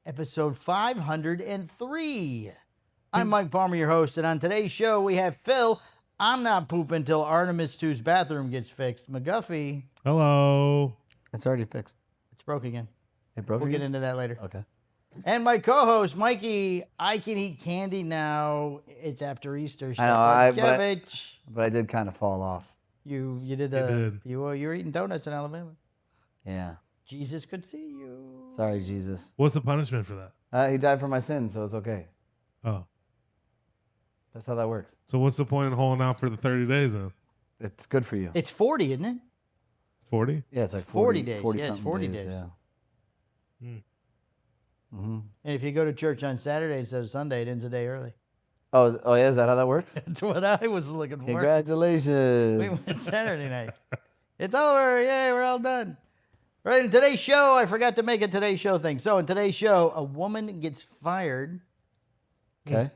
episode 503. I'm Mike Palmer, your host, and on today's show we have Phil. I'm not pooping until Artemis II's bathroom gets fixed. McGuffey. Hello. It's already fixed. It's broke again. It broke We'll again? get into that later. Okay. And my co-host, Mikey. I can eat candy now. It's after Easter. I know, Shevich. but I did kind of fall off. You were eating donuts in Alabama. Yeah. Jesus could see you. Sorry, Jesus. What's the punishment for that? He died for my sins, so it's okay. Oh. That's how that works. So what's the point in holding out for the 30 days then? It's good for you. It's 40, isn't it? 40? Yeah, it's like 40 days. 40 Yeah, it's 40 days. Yeah. Mm. Mm-hmm. And if you go to church on Saturday instead of Sunday, it ends a day early. Oh, yeah, is that how that works? That's what I was looking for. Congratulations. We went Saturday night. It's over. Yay, we're all done. Right, in today's show, I forgot to make a today's show thing. So in today's show, a woman gets fired. Okay.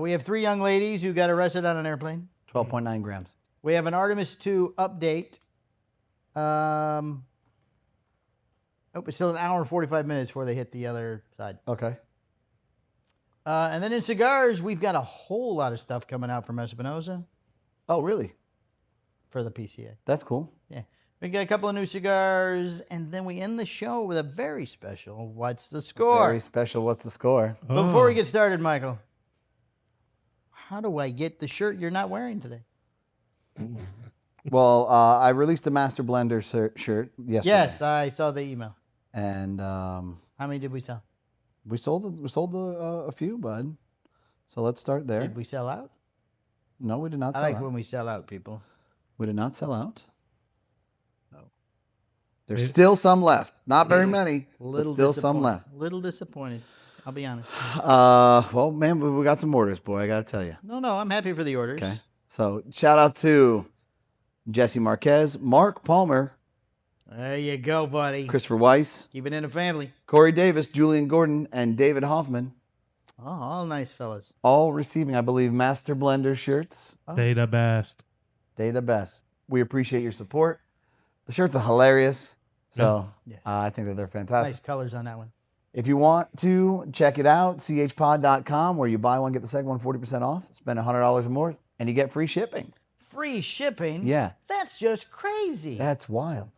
We have 3 young ladies who got arrested on an airplane. 12.9 grams. We have an Artemis II update. It's still an hour and 45 minutes before they hit the other side. Okay. And then in cigars, we've got a whole lot of stuff coming out from Espinosa Oh, really? for the PCA. That's cool. Yeah. We got a couple of new cigars, and then we end the show with a very special What's the Score? Very special. What's the score? But before we get started, Michael, how do I get the shirt you're not wearing today? Well, I released a Master Blender shirt yesterday. Yes, I saw the email. And How many did we sell? we sold a few, bud. So let's start there. Did we sell out? No, we did not I sell like out. when we sell out, people. We did not sell out. No. There's still some left. Not very many, but still some left. Little disappointed. I'll be honest. Well, man, we got some orders, boy. I got to tell you. No, I'm happy for the orders. Okay. So shout out to Jesse Marquez, Mark Palmer, There you go, buddy. Christopher Weiss, Keep it in the family. Corey Davis, Julian Gordon, and David Hoffman, Oh, all nice fellas. all receiving, I believe, Master Blender shirts. They the best. They the best. We appreciate your support. The shirts are hilarious. So Yes. I think that they're fantastic. Nice colors on that one. If you want to, check it out, chpod.com, where you buy one, get the second one 40% off. Spend $100 or more, and you get free shipping. Free shipping? Yeah. That's just crazy. That's wild.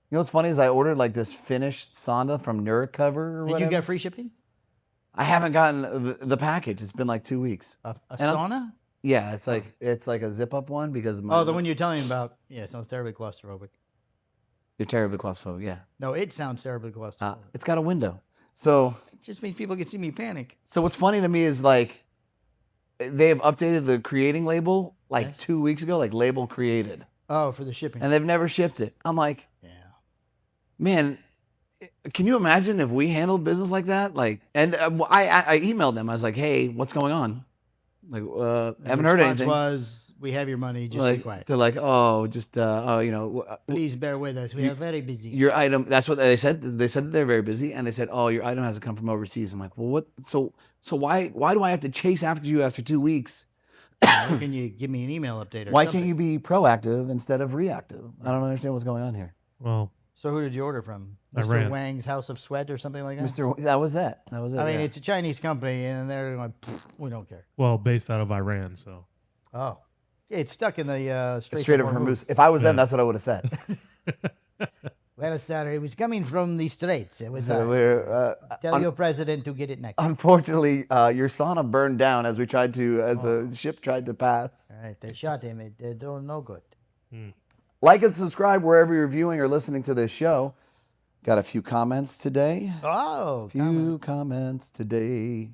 You know what's funny is I ordered like this finished Sonda from Nuracover or And whatever. you got free shipping? I haven't gotten the package. It's been like 2 weeks. A And I'm- sauna? Yeah, it's like a zip up one because Oh, the one you're telling me about. Yeah, it sounds terribly claustrophobic. you're terribly claustrophobic. Yeah, No, it sounds terribly claustrophobic. it's got a window. So It just means people can see me panic. what's funny to me is like they have updated the creating label like Yes. 2 weeks ago, like label created, Oh, for the shipping. and they've never shipped it. I'm like, Yeah. man, can you imagine if we handled business like that? Like, and I emailed them. I was like, hey, what's going on? Like, haven't heard anything. Was we have your money? Just Like, be quiet. they're like, oh, just Please bear with us. We are very busy. your item. That's what they said. They said that they're very busy, and they said, oh, your item has to come from overseas. I'm like, well, what? So why do I have to chase after you after 2 weeks? Why can you give me an email update or Why something? can't you be proactive instead of reactive? I don't understand what's going on here. Well, So who did you order from? Mr. Iran. Wang's House of Sweat or something like that? Mr. That was it. That was it. I mean, yeah. it's a Chinese company, and they're like, we don't care. based out of Iran, so. Oh. It's stuck in the Strait of Hormuz. If I was them, that's what I would have said. Well, sir, it was coming from the Straits. It was, So tell your president to get it next. unfortunately, your sauna burned down as the ship tried to pass. All right, they shot him. It did no good. Like and subscribe wherever you're viewing or listening to this show. Got a few comments today. Oh, Few comments today.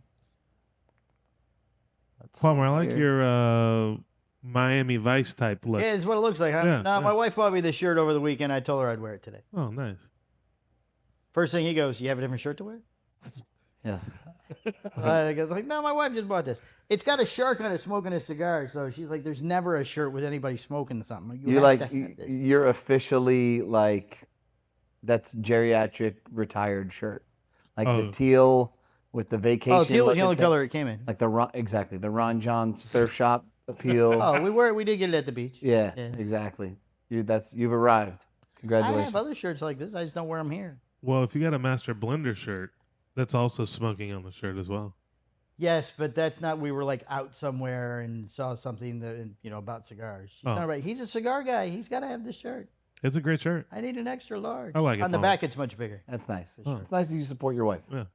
Let's see Palmer, I like here. your Miami Vice type look. yeah, it's what it looks like. Huh? Yeah, no, yeah. my wife bought me this shirt over the weekend. I told her I'd wear it today. Oh, nice. First thing he goes, "You have a different shirt to wear?" Yeah. I was like, "No, my wife just bought this. It's got a shark on it smoking a cigar." So she's like, "There's never a shirt with anybody smoking something." You have like to have this." you're officially like that's geriatric retired shirt. Like the Oh. teal with the vacation. Oh, teal was the look only at color it came in. Like exactly the Ron John surf shop appeal. Oh, we did get it at the beach. Yeah, exactly. You've arrived. I Congratulations. have other shirts like this. I just don't wear them here. Well, if you got a Master Blender shirt, that's also smoking on the shirt as well. Yes, but that's not. We were like out somewhere and saw something that about cigars. She's Oh. not right. He's a cigar guy. He's got to have this shirt. It's a great shirt. I need an extra large. I like it, On the Paul. back, it's much bigger. That's nice. Oh. It's nice that you support your wife. Yeah.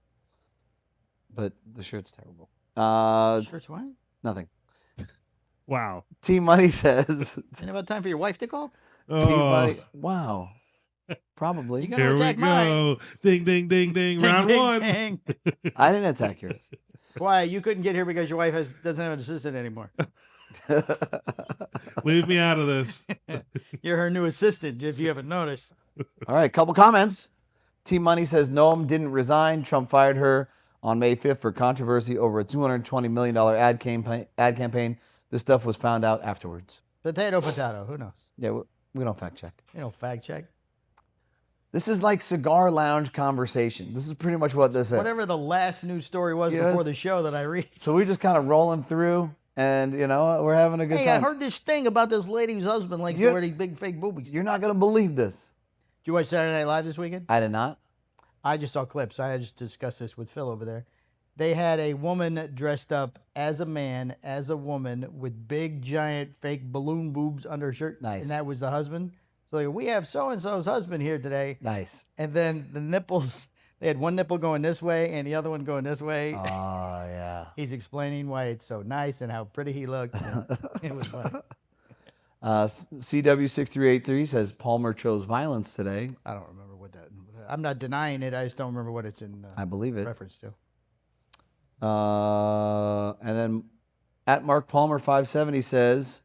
But the shirt's terrible. Shirt's what? Nothing. Wow. T Money says. Ain't about time for your wife to call? T Oh, Money. Wow. Probably. You gonna here we attack mine? go. Ding, ding, ding, ding. Round Ding, one. ding. I didn't attack yours. Why? You couldn't get here because your wife doesn't have an assistant anymore. Leave me out of this. You're her new assistant, if you haven't noticed. All right, couple comments. T Money says Noam didn't resign. Trump fired her on May 5th for controversy over a $220 million ad campaign. This stuff was found out afterwards. Potato. Who knows? Yeah, we don't fact check. Fact check. This is like cigar lounge conversation. This is pretty much what this is. Whatever the last news story was Yes. before the show that I read. So we're just kind of rolling through, and we're having a good Hey, time. I heard this thing about this lady whose husband likes to wear these big fake boobies. You're not gonna believe this. Did you watch Saturday Night Live this weekend? I did not. I just saw clips. I just discussed this with Phil over there. They had a woman dressed up as a man, as a woman, with big, giant, fake balloon boobs under her shirt. Nice. And that was the husband. So like, we have so-and-so's husband here today. Nice. And then the nipples, they had one nipple going this way and the other one going this way. Oh yeah. He's explaining why it's so nice and how pretty he looked. It was funny. CW6383 says Palmer chose violence today. I don't remember what that. I'm not denying it. I just don't remember what it's in I believe it. reference to. And then at Mark Palmer 570 says,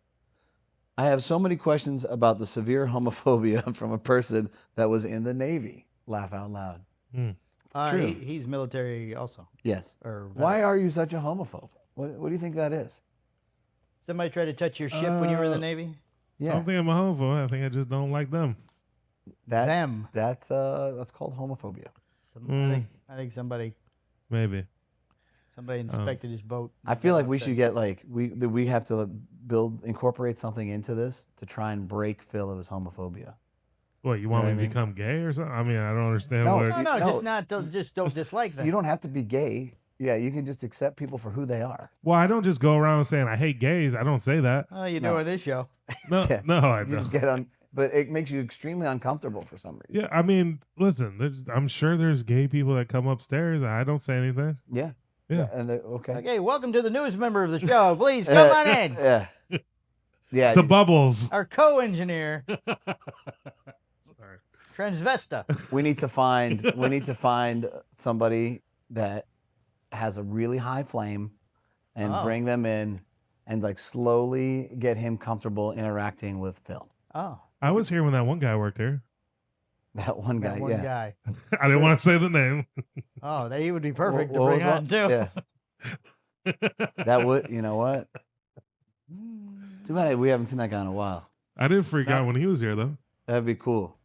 I have so many questions about the severe homophobia from a person that was in the Navy. Laugh out loud. True. He's military also. Yes. Or Why are you such a homophobe? What do you think that is? Somebody tried to touch your ship when you were in the Navy? I Yeah. don't think I'm a homophobe. I think I just don't like them. Them. That's called homophobia. I think somebody Maybe. inspected his boat. I feel like we should get we have to incorporate something into this to try and break Phil of his homophobia. What, you want know me what I to mean? become gay or something? I mean, I don't understand No, what. No, just don't dislike them. You don't have to be gay. Yeah, you can just accept people for who they are. Well, I don't just go around saying I hate gays. I don't say that. Oh, you No. know on this show. No, Yeah. no, I You don't. just get on, but it makes you extremely uncomfortable for some reason. Yeah, I mean, listen, I'm sure there's gay people that come upstairs. I don't say anything. Yeah. Yeah. And okay. Okay, welcome to the newest member of the show. Please come on in. Yeah. Yeah. To Bubbles. Our co-engineer, Sorry. Transvesta. we need to find somebody that has a really high flame and Oh. bring them in and like slowly get him comfortable interacting with Phil. Oh, I was here when that one guy worked here. That one guy. that one yeah. guy. I didn't want to say the name. Oh, he would be perfect What to bring was on that? too. Yeah. That would, you know what? Too bad we haven't seen that guy in a while. I didn't freak No. out when he was here, though. That'd be cool.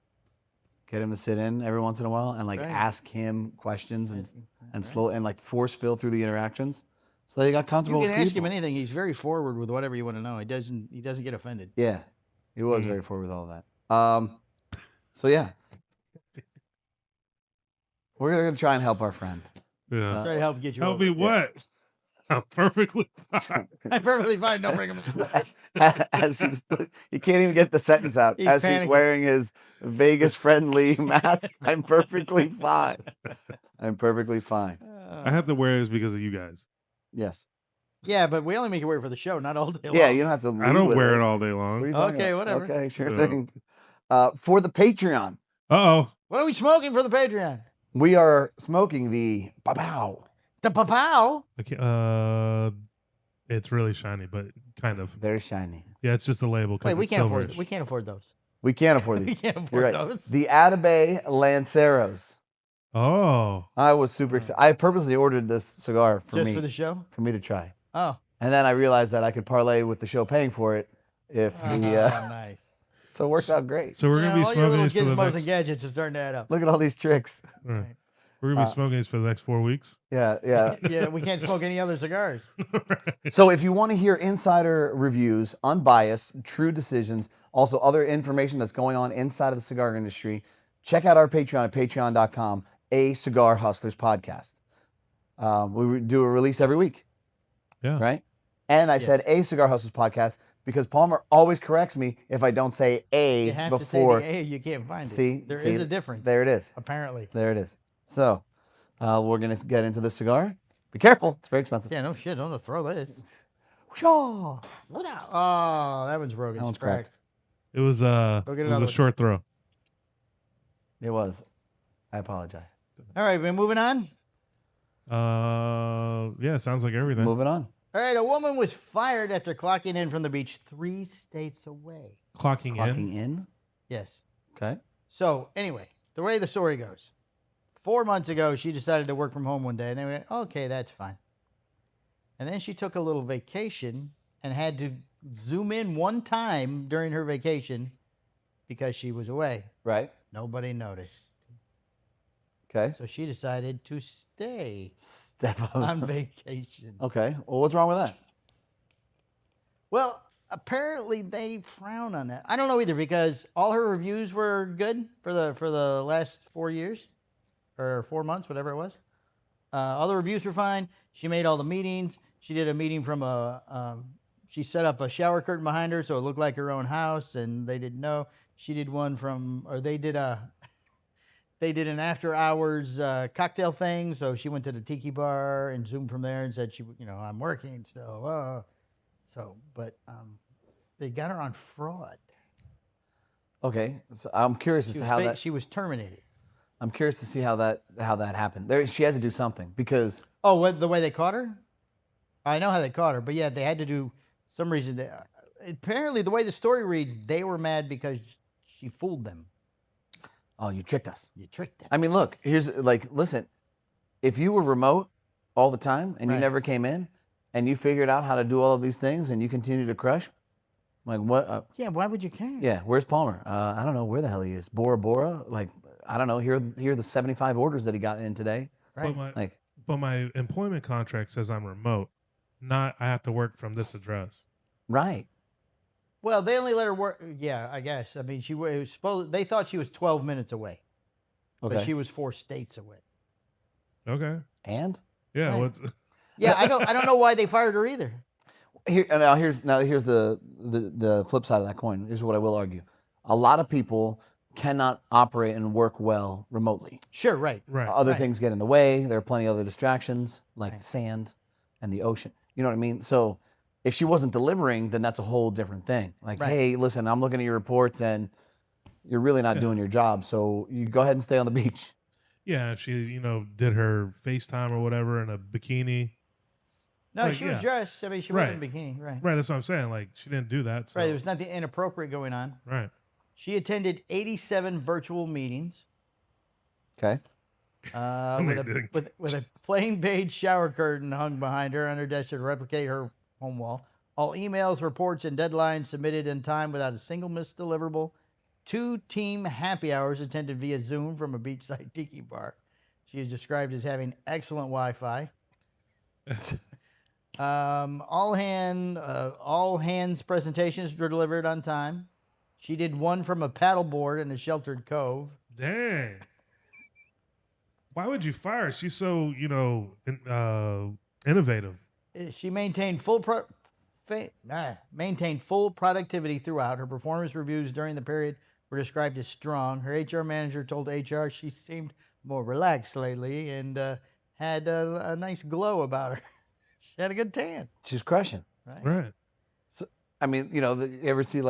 Get him to sit in every once in a while and like Right. ask him questions and Right. slow and like force Phil through the interactions. So you got You comfortable can with ask him people. anything. He's very forward with whatever you want to know. He doesn't get offended. Yeah. He was Mhm. very forward with all of that. So yeah. We're gonna try and help our friend. Yeah. Try to help get you. Help over me it. what? I'm perfectly fine. I'm perfectly fine. Don't bring him. As he can't even get the sentence out. He's As panicking. he's wearing his Vegas friendly mask. I'm perfectly fine. I'm perfectly fine. I have to wear this because of you guys. Yes. Yeah, but we only make you wear it for the show, not all day long. Yeah, you don't have to. I lead don't with wear it all day long. What are you talking Okay, about? whatever. Okay, sure Yeah. thing. For the Patreon, Uh-oh. What are we smoking for the Patreon? we are smoking the Pow. The Papow. I can't, it's really shiny, but kind of. Very shiny. Yeah, it's just a label Wait, because we it's can't afford. silverish. We can't afford those. We can't afford We these. can't You're afford right. those. The Atabey Lanceros. Oh. I was super excited. I purposely ordered this cigar for Just me for the show. for me to try, Oh. and then I realized that I could parlay with the show paying for it if Oh, we. nice. So it worked out great. So we're Yeah, going to be all your smoking little these for the gizmos and next... gadgets are starting to add up. Look at all these tricks. Right. We're going to be smoking these for the next 4 weeks. Yeah, yeah. Yeah, we can't smoke any other cigars. So if you want to hear insider reviews, unbiased, true decisions, also other information that's going on inside of the cigar industry, check out our Patreon at patreon.com, A Cigar Hustlers Podcast. We do a release every week. Yeah. Right? And I said A Cigar Hustlers Podcast because Palmer always corrects me if I don't say A You have before. to say the A, you can't find it. See? There is a difference. There it is. Apparently. There it is. So, we're going to get into the cigar. Be careful. It's very expensive. Yeah, no shit. Don't throw this. Whooshaw. Oh, that one's broken. That one's It's cracked. cracked. It was Go get a another one. short throw. It was. I apologize. All right, we're moving on. Yeah, sounds like everything. Moving on. All right, a woman was fired after clocking in from the beach 3 states away. Clocking Clocking in. Yes. Okay. So, anyway, the way the story goes. 4 months ago, she decided to work from home one day, and they went, okay, that's fine. And then she took a little vacation and had to zoom in one time during her vacation because she was away. Right. Nobody noticed. Okay. So she decided to stay Step up. on vacation. Okay. Well, what's wrong with that? Well, apparently they frown on that. I don't know either because all her reviews were good for the last 4 years or 4 months, whatever it was. All the reviews were fine. She made all the meetings. She did a meeting from she set up a shower curtain behind her so it looked like her own house, and they didn't know. She did one they did an after hours cocktail thing. So she went to the tiki bar and zoomed from there and said I'm working still. But they got her on fraud. Okay. So I'm curious as to how she was terminated. I'm curious to see how that happened. She had to do something because. Oh, the way they caught her? I know how they caught her, but yeah, they had to do some reason. Apparently, the way the story reads, they were mad because she fooled them. Oh, you tricked us. You tricked them. I mean, look, listen, if you were remote all the time and you Right. never came in and you figured out how to do all of these things and you continue to crush, like what? Yeah, why would you care? Yeah, where's Palmer? I don't know where the hell he is. Bora Bora? Like, I don't know. Here are the 75 orders that he got in today. Right. But my employment contract says I'm remote, not I have to work from this address. Right. Well, they only let her work. Yeah, I guess. I mean, they thought she was 12 minutes away, Okay. but she was 4 states away. Okay. And Yeah. Right. What's Yeah, I don't know why they fired her either. here's the flip side of that coin. Here's what I will argue. A lot of people cannot operate and work well remotely. Sure, right. right? Other Right. things get in the way. There are plenty of other distractions like Right. sand and the ocean. You know what I mean? So if she wasn't delivering, then that's a whole different thing. Like, Right. hey, listen, I'm looking at your reports and you're really not doing your job. So you go ahead and stay on the beach. Yeah. If she, did her FaceTime or whatever in a bikini. No, Like, she was yeah. dressed. I mean, she Right. wasn't in a bikini. Right. Right. That's what I'm saying. Like she didn't do that. So. Right. There was nothing inappropriate going on. Right. She attended 87 virtual meetings Okay. with a plain beige shower curtain hung behind her on her desk to replicate her home wall. All emails, reports, and deadlines submitted in time without a single missed deliverable. 2 team happy hours attended via Zoom from a beachside tiki bar. She is described as having excellent Wi-Fi. All hands presentations were delivered on time. She did one from a paddleboard in a sheltered cove. Dang. Why would you fire her? She's so, innovative. She maintained full productivity throughout. Her performance reviews during the period were described as strong. Her HR manager told HR she seemed more relaxed lately and had a nice glow about her. She had a good tan. She's crushing. Right. Right. So, I mean, you ever see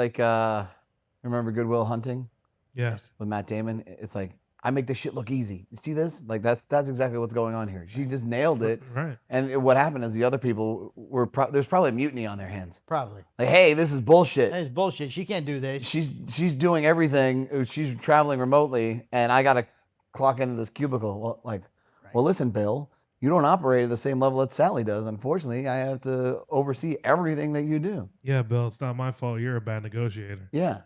remember Good Will Hunting Yes. with Matt Damon? It's like, I make this shit look easy. You see this? Like that's exactly what's going on here. She just nailed it. Right. And what happened is the other people there's probably a mutiny on their hands. Probably. Like, hey, this is bullshit. That is bullshit. She can't do this. She's doing everything. She's traveling remotely, and I gotta clock into this cubicle. Well, listen, Bill, you don't operate at the same level that Sally does. Unfortunately, I have to oversee everything that you do. Yeah, Bill, it's not my fault. You're a bad negotiator. Yeah.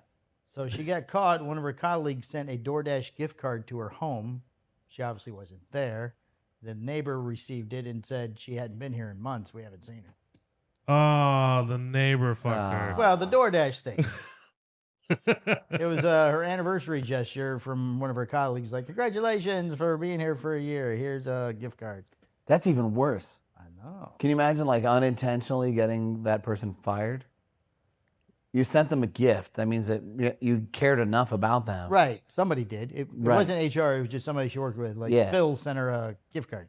So she got caught. One of her colleagues sent a DoorDash gift card to her home. She obviously wasn't there. The neighbor received it and said she hadn't been here in months. We haven't seen her. Oh, the neighbor fucked her. Well, the DoorDash thing. It was her anniversary gesture from one of her colleagues. Like, congratulations for being here for a year. Here's a gift card. That's even worse. I know. Can you imagine like unintentionally getting that person fired? You sent them a gift. That means that you cared enough about them. Right. Somebody did. It Right. wasn't HR. It was just somebody she worked with. Like Yeah. Phil sent her a gift card.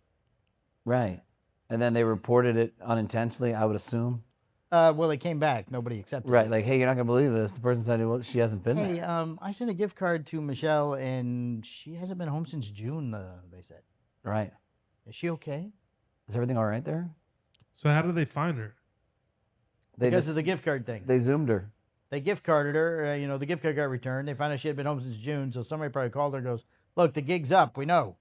Right. And then they reported it unintentionally, I would assume. Well, it came back. Nobody accepted Right. it. Like, hey, you're not going to believe this. The person said well, she hasn't been Hey, there. I sent a gift card to Michelle, and she hasn't been home since June, they said. Right. Is she okay? Is everything all right there? So how did they find her? They Because just, of the gift card thing. they zoomed her. They gift carded her. The gift card got returned. They found out she had been home since June, so somebody probably called her and goes, look, the gig's up. We know.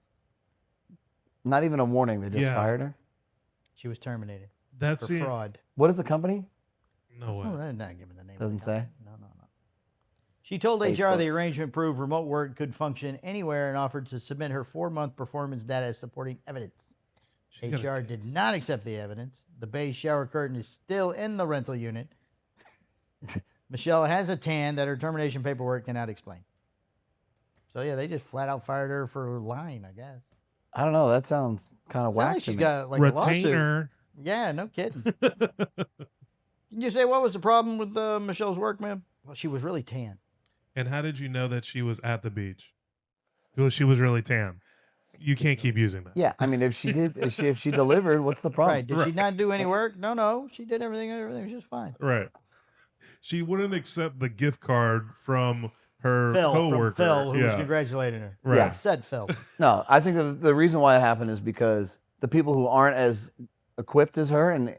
Not even a warning. They just Yeah. fired her. She was terminated That's for fraud. What is the company? No way. Oh, they're not giving the name. of Doesn't the say. company. No. She told HR Facebook. the arrangement proved remote work could function anywhere and offered to submit her 4-month performance data as supporting evidence. She's got a HR did not accept the evidence. The beige shower curtain is still in the rental unit. Michelle has a tan that her termination paperwork cannot explain. So, yeah, they just flat out fired her for lying, I guess. I don't know. That sounds kind of Sounds whack like to she's me. got like a lawsuit. Retainer. Yeah, no kidding. Can you say what was the problem with Michelle's work, man? Well, she was really tan. And how did you know that she was at the beach? Well, she was really tan. You can't keep using that. Yeah, I mean, if she did, if she delivered, what's the problem? Right. Did she not do any work? No. She did everything. Everything was just fine. Right. She wouldn't accept the gift card from her Phil, coworker. from Phil, who was Yeah. congratulating her. Right. Yeah, upset Phil. No, I think the reason why it happened is because the people who aren't as equipped as her and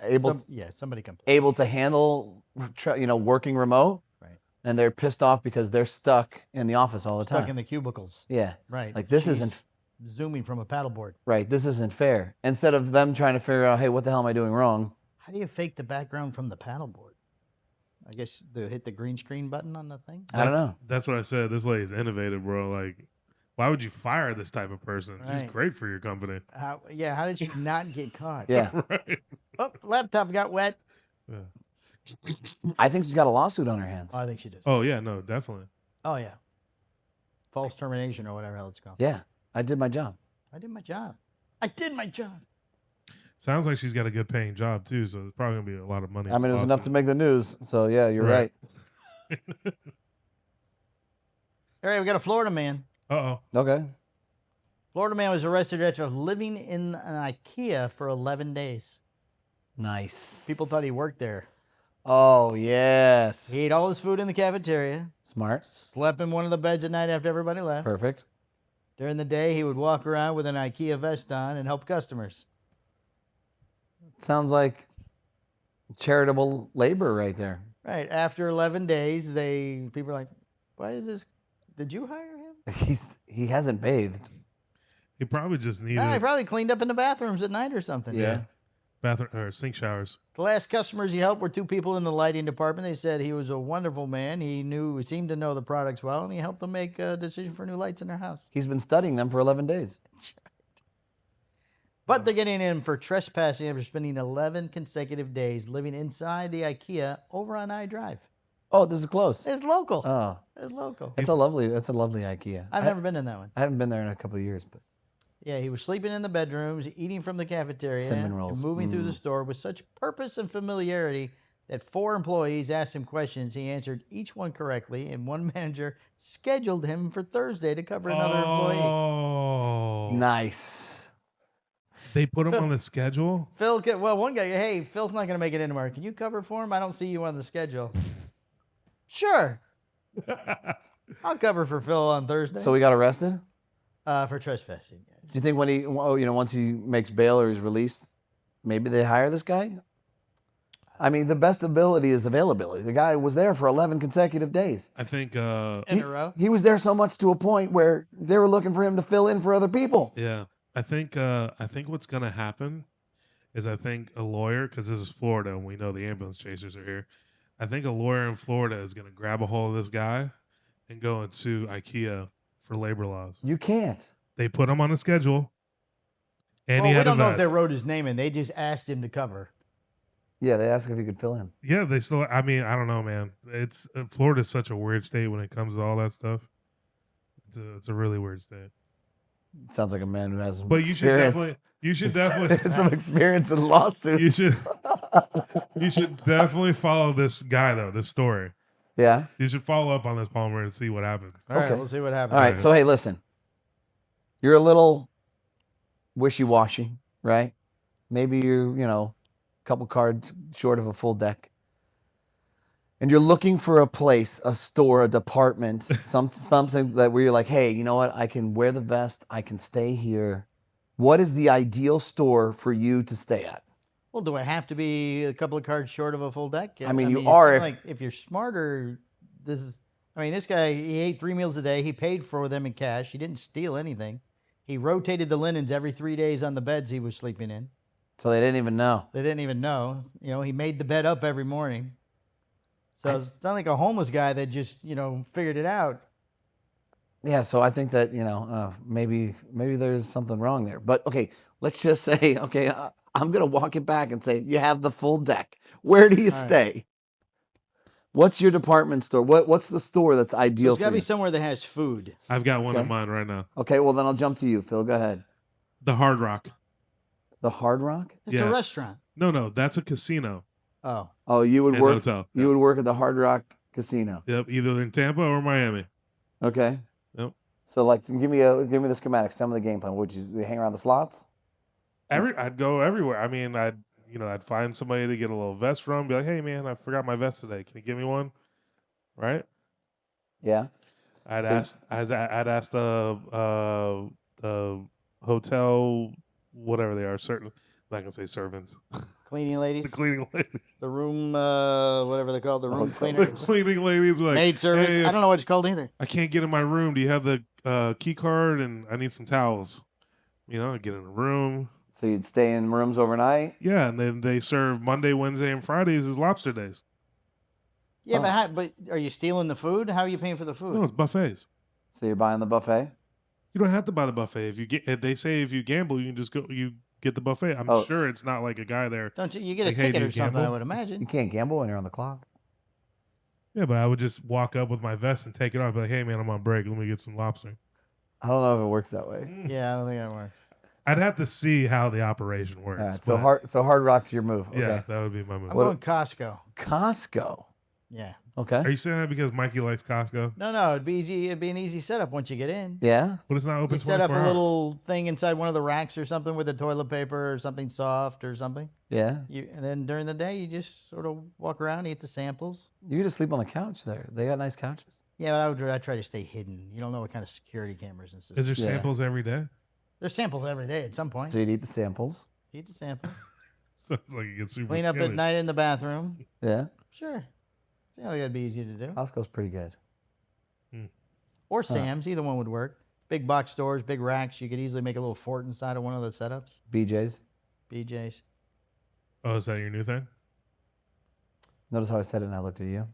able Somebody complained. able to handle, working remote, Right. and they're pissed off because they're stuck in the office all the Stuck time. in the cubicles. Yeah, Right. like this She's isn't zooming from a paddleboard. right. This isn't fair. Instead of them trying to figure out, hey, what the hell am I doing wrong? How do you fake the background from the paddleboard? I guess they hit the green screen button on the thing. I don't know. That's what I said. This lady's innovative, bro. Like, why would you fire this type of person? She's Right. great for your company. How did she not get caught? Yeah, Right. Oh, laptop got wet. Yeah. I think she's got a lawsuit on her hands. Oh, I think she does. Oh yeah, no, definitely. Oh, yeah. False termination or whatever hell it's called. Yeah, I did my job. I did my job. I did my job. Sounds like she's got a good paying job too, so it's probably gonna be a lot of money. I mean, it was enough to make the news. So yeah, you're Right. right. All right, we got a Florida man. Uh-oh. Okay. Florida man was arrested after living in an Ikea for 11 days. Nice. People thought he worked there. Oh yes. He ate all his food in the cafeteria, Smart. slept in one of the beds at night after everybody left. Perfect. During the day, he would walk around with an Ikea vest on and help customers. Sounds like charitable labor right there. Right. After 11 days, people are like, why is this? Did you hire him? He hasn't bathed. He probably just needed No, he probably cleaned up in the bathrooms at night or something. Yeah. bathroom or sink showers. The last customers he helped were 2 people in the lighting department. They said he was a wonderful man. He seemed to know the products well, and he helped them make a decision for new lights in their house. He's been studying them for 11 days. But they're getting him for trespassing after spending 11 consecutive days living inside the IKEA over on I Drive. Oh, this is close. It's local. Oh, It's local. that's a lovely IKEA. I've never been in that one. I haven't been there in a couple of years, but Yeah, he was sleeping in the bedrooms, eating from the cafeteria, Cinnamon rolls. and moving through the store with such purpose and familiarity that 4 employees asked him questions. He answered each one correctly, and one manager scheduled him for Thursday to cover another employee. Oh, nice. they put him on the schedule. One guy, hey, Phil's not going to make it in tomorrow. Can you cover for him? I don't see you on the schedule. Sure. I'll cover for Phil on Thursday. So he got arrested? For trespassing. Do you think once he makes bail or he's released, maybe they hire this guy? I mean, the best ability is availability. The guy was there for 11 consecutive days. I think. In a row. He was there so much to a point where they were looking for him to fill in for other people. Yeah, I think what's gonna happen is a lawyer, because this is Florida and we know the ambulance chasers are here. I think a lawyer in Florida is gonna grab a hold of this guy and go and sue IKEA for labor laws. You can't. They put him on a schedule, and Well, he we had a don't know if they vest. wrote his name in. They just asked him to cover. Yeah, they asked if he could fill in. Yeah, they still. I mean, I don't know, man. It's Florida's such a weird state when it comes to all that stuff. It's a really weird state. Sounds like a man who has some But experience. you should definitely some experience in lawsuits. you should definitely follow this guy though. This story. Yeah. You should follow up on this, Palmer, and see what happens. All right, Okay. we'll see what happens. All right. Okay. So hey, listen. You're a little wishy-washy, right? Maybe you're, a couple cards short of a full deck. And you're looking for a place, a store, a department, something that where you're like, hey, you know what? I can wear the vest. I can stay here. What is the ideal store for you to stay at? Well, do I have to be a couple of cards short of a full deck? I mean, you it are seems like if you're smarter, this guy, he ate 3 meals a day. He paid for them in cash. He didn't steal anything. He rotated the linens every 3 days on the beds he was sleeping in. So they didn't even know. They didn't even know. He made the bed up every morning. So it's not like a homeless guy that just, figured it out. Yeah, so I think that, maybe there's something wrong there. But okay, let's just say, okay, I'm going to walk it back and say, you have the full deck. Where do you stay? What's your department store? What's the store that's ideal There's got for to you? be somewhere that has food. I've got one in Okay. mind right now. Okay, well, then I'll jump to you, Phil. Go ahead. The Hard Rock. The Hard Rock? It's Yeah. a restaurant. No, that's a casino Oh, You would and work. hotel. You would work at the Hard Rock Casino. Yep, either in Tampa or Miami. Okay. Yep. So, like, give me the schematics. Tell me the game plan. Would you hang around the slots? I'd go everywhere. I mean, I'd find somebody to get a little vest from. Be like, hey man, I forgot my vest today. Can you give me one? Right? Yeah. I'd So- ask the hotel, whatever they are. Certain, I'm not gonna say servants. cleaning The ladies. cleaning ladies. The room, whatever they're called, the room Hotel. The cleaners. cleaning ladies were like, Maid service. "Hey, I don't know what it's called either. I can't get in my room. Do you have the key card? And I need some towels. I'd get in a room. So you'd stay in rooms overnight. Yeah, and then they serve Monday, Wednesday, and Fridays as lobster days. Yeah, Oh. but are you stealing the food? How are you paying for the food? No, it's buffets. So you're buying the buffet. You don't have to buy the buffet. They say if you gamble, you can just go. You get the buffet. I'm Oh. sure it's not like a guy there. Don't you get a Like, hey, ticket do or you something? I gamble? would You imagine. can't gamble when you're on the clock. Yeah, but I would just walk up with my vest and take it off. Be like, hey man, I'm on break. Let me get some lobster. I don't know if it works that way. Yeah, I don't think that works. I'd have to see how the operation works. All right, but so Hard Rock's your move. Okay. Yeah, that would be my move. I'm What- going Costco. Costco. Yeah. Okay. Are you saying that because Mikey likes Costco? No, it'd be easy. It'd be an easy setup once you get in. Yeah. But it's not open You set 24 up a hours. little thing inside one of the racks or something with the toilet paper or something soft or something. Yeah. And then during the day, you just sort of walk around, eat the samples. You could just sleep on the couch there. They got nice couches. Yeah, but I try to stay hidden. You don't know what kind of security cameras and stuff. Is there Yeah. samples every day? There's samples every day at some point. So you'd eat the samples. Eat the sample. Sounds like you get super Clean up at skinny. night in the bathroom. Yeah. Sure. Seems like that'd be easy to do. Costco's pretty good. Or Sam's, either one would work. Big box stores, big racks. You could easily make a little fort inside of one of the setups. BJ's. BJ's. Oh, is that your new thing? Notice how I said it and I looked at you.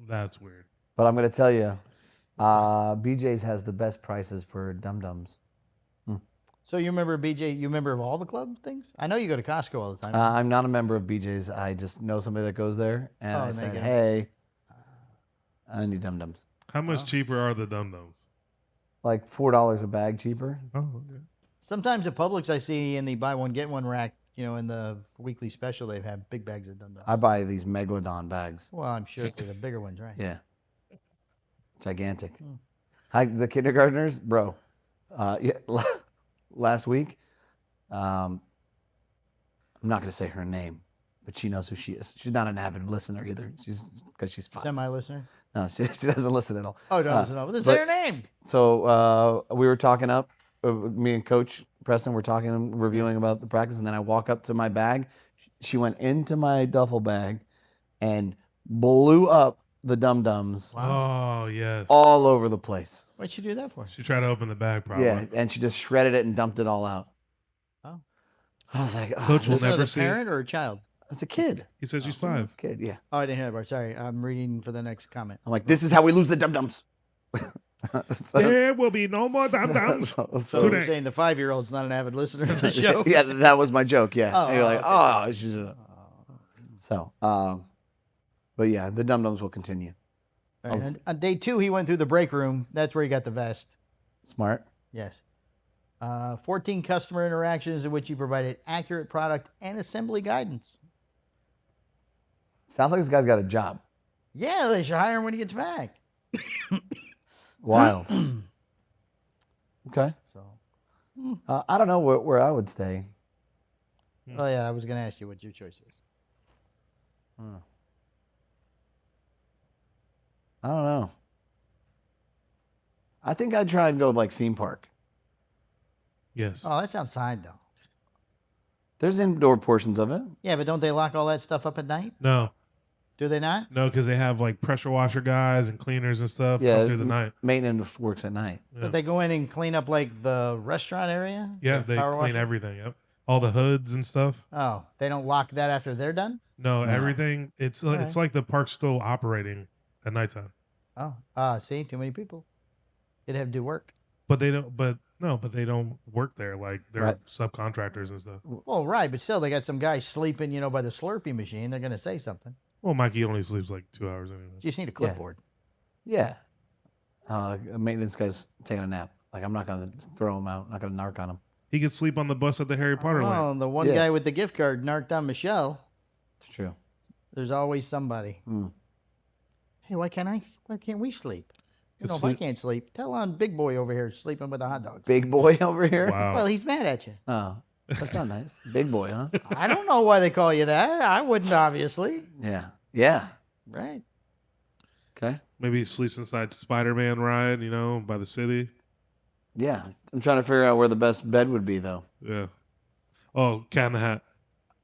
That's weird. But I'm going to tell you, BJ's has the best prices for dum-dums. So you remember BJ? You remember of all the club things? I know you go to Costco all the time. I'm not a member of BJ's. I just know somebody that goes there. And Oh, I and they said, get 'em. hey, I need dum-dums. How much cheaper are the Dum Dums? Like $4 a bag cheaper. Oh, okay. Sometimes at Publix, I see in the buy one get one rack. In the weekly special, they have big bags of Dum Dums. I buy these Megalodon bags. Well, I'm sure they're the bigger ones, right? Yeah. Gigantic. Hi, the kindergartners, bro. Last week, I'm not going to say her name, but she knows who she is. She's not an avid listener either. Because she's 5. Semi-listener. No, she doesn't listen at all. Oh, don't know. What's but- their name? So we were talking up, me and Coach Preston were talking and reviewing about the practice, and then I walk up to my bag. She went into my duffel bag and blew up the dum-dums Oh, yes. all over the place. What'd you do that for? She tried to open the bag, probably. Yeah, and she just shredded it and dumped it all out. Oh. I was like, oh, Coach will This is never a see. parent or a child? it's a kid. He says she's 5. Kid, yeah. Oh, I didn't hear that part. Sorry, I'm reading for the next comment. I'm like, this is how we lose the dum-dums. There will be no more dum-dums So you're today. saying the 5-year-old's not an avid listener of the show? Yeah, that was my joke. Yeah. Oh, And you're like, okay. oh, she's so. But yeah, the dum dums will continue. All right, and on day 2, he went through the break room. That's where he got the vest. Smart. Yes. 14 customer interactions in which he provided accurate product and assembly guidance. Sounds like this guy's got a job. Yeah, they should hire him when he gets back. Wild. Okay. So, I don't know where I would stay. oh yeah, I was going to ask you what your choice is. I don't know. I think I'd try and go like theme park. Yes. Oh, that sounds fine though. There's indoor portions of it. Yeah, but don't they lock all that stuff up at night? No. Do they not? No, because they have like pressure washer guys and cleaners and stuff Yeah, come through the night. Maintenance works at night. Yeah. But they go in and clean up like the restaurant area? Yeah, The they power clean washer? everything. Yep. All the hoods and stuff. Oh, they don't lock that after they're done? No, everything. It's Alright. like the park's still operating at nighttime. Oh, see, too many people. They'd have to do work. But they don't. But they don't work there. Like they're Right. subcontractors and stuff. Well, right, but still, they got some guy sleeping, by the Slurpee machine. They're going to say something. Well, Mikey only sleeps like 2 hours anyway. You just need a clipboard. Yeah. A maintenance guy's taking a nap. Like, I'm not going to throw him out. I'm not going to narc on him. He could sleep on the bus at the Harry Potter land. Oh, the one Yeah. guy with the gift card narked on Michelle. It's true. There's always somebody. Mm. Hey, why can't we sleep? If I sleep- can't sleep, tell on Big Boy over here sleeping with the hot dogs. Big boy over here? Wow. Well, he's mad at you. Oh, that's not nice. Big boy, huh? I don't know why they call you that. I wouldn't, obviously. Yeah. Yeah. Right. Okay. Maybe he sleeps inside Spider-Man ride, by the city. Yeah. I'm trying to figure out where the best bed would be, though. Yeah. Oh, Cat in the Hat.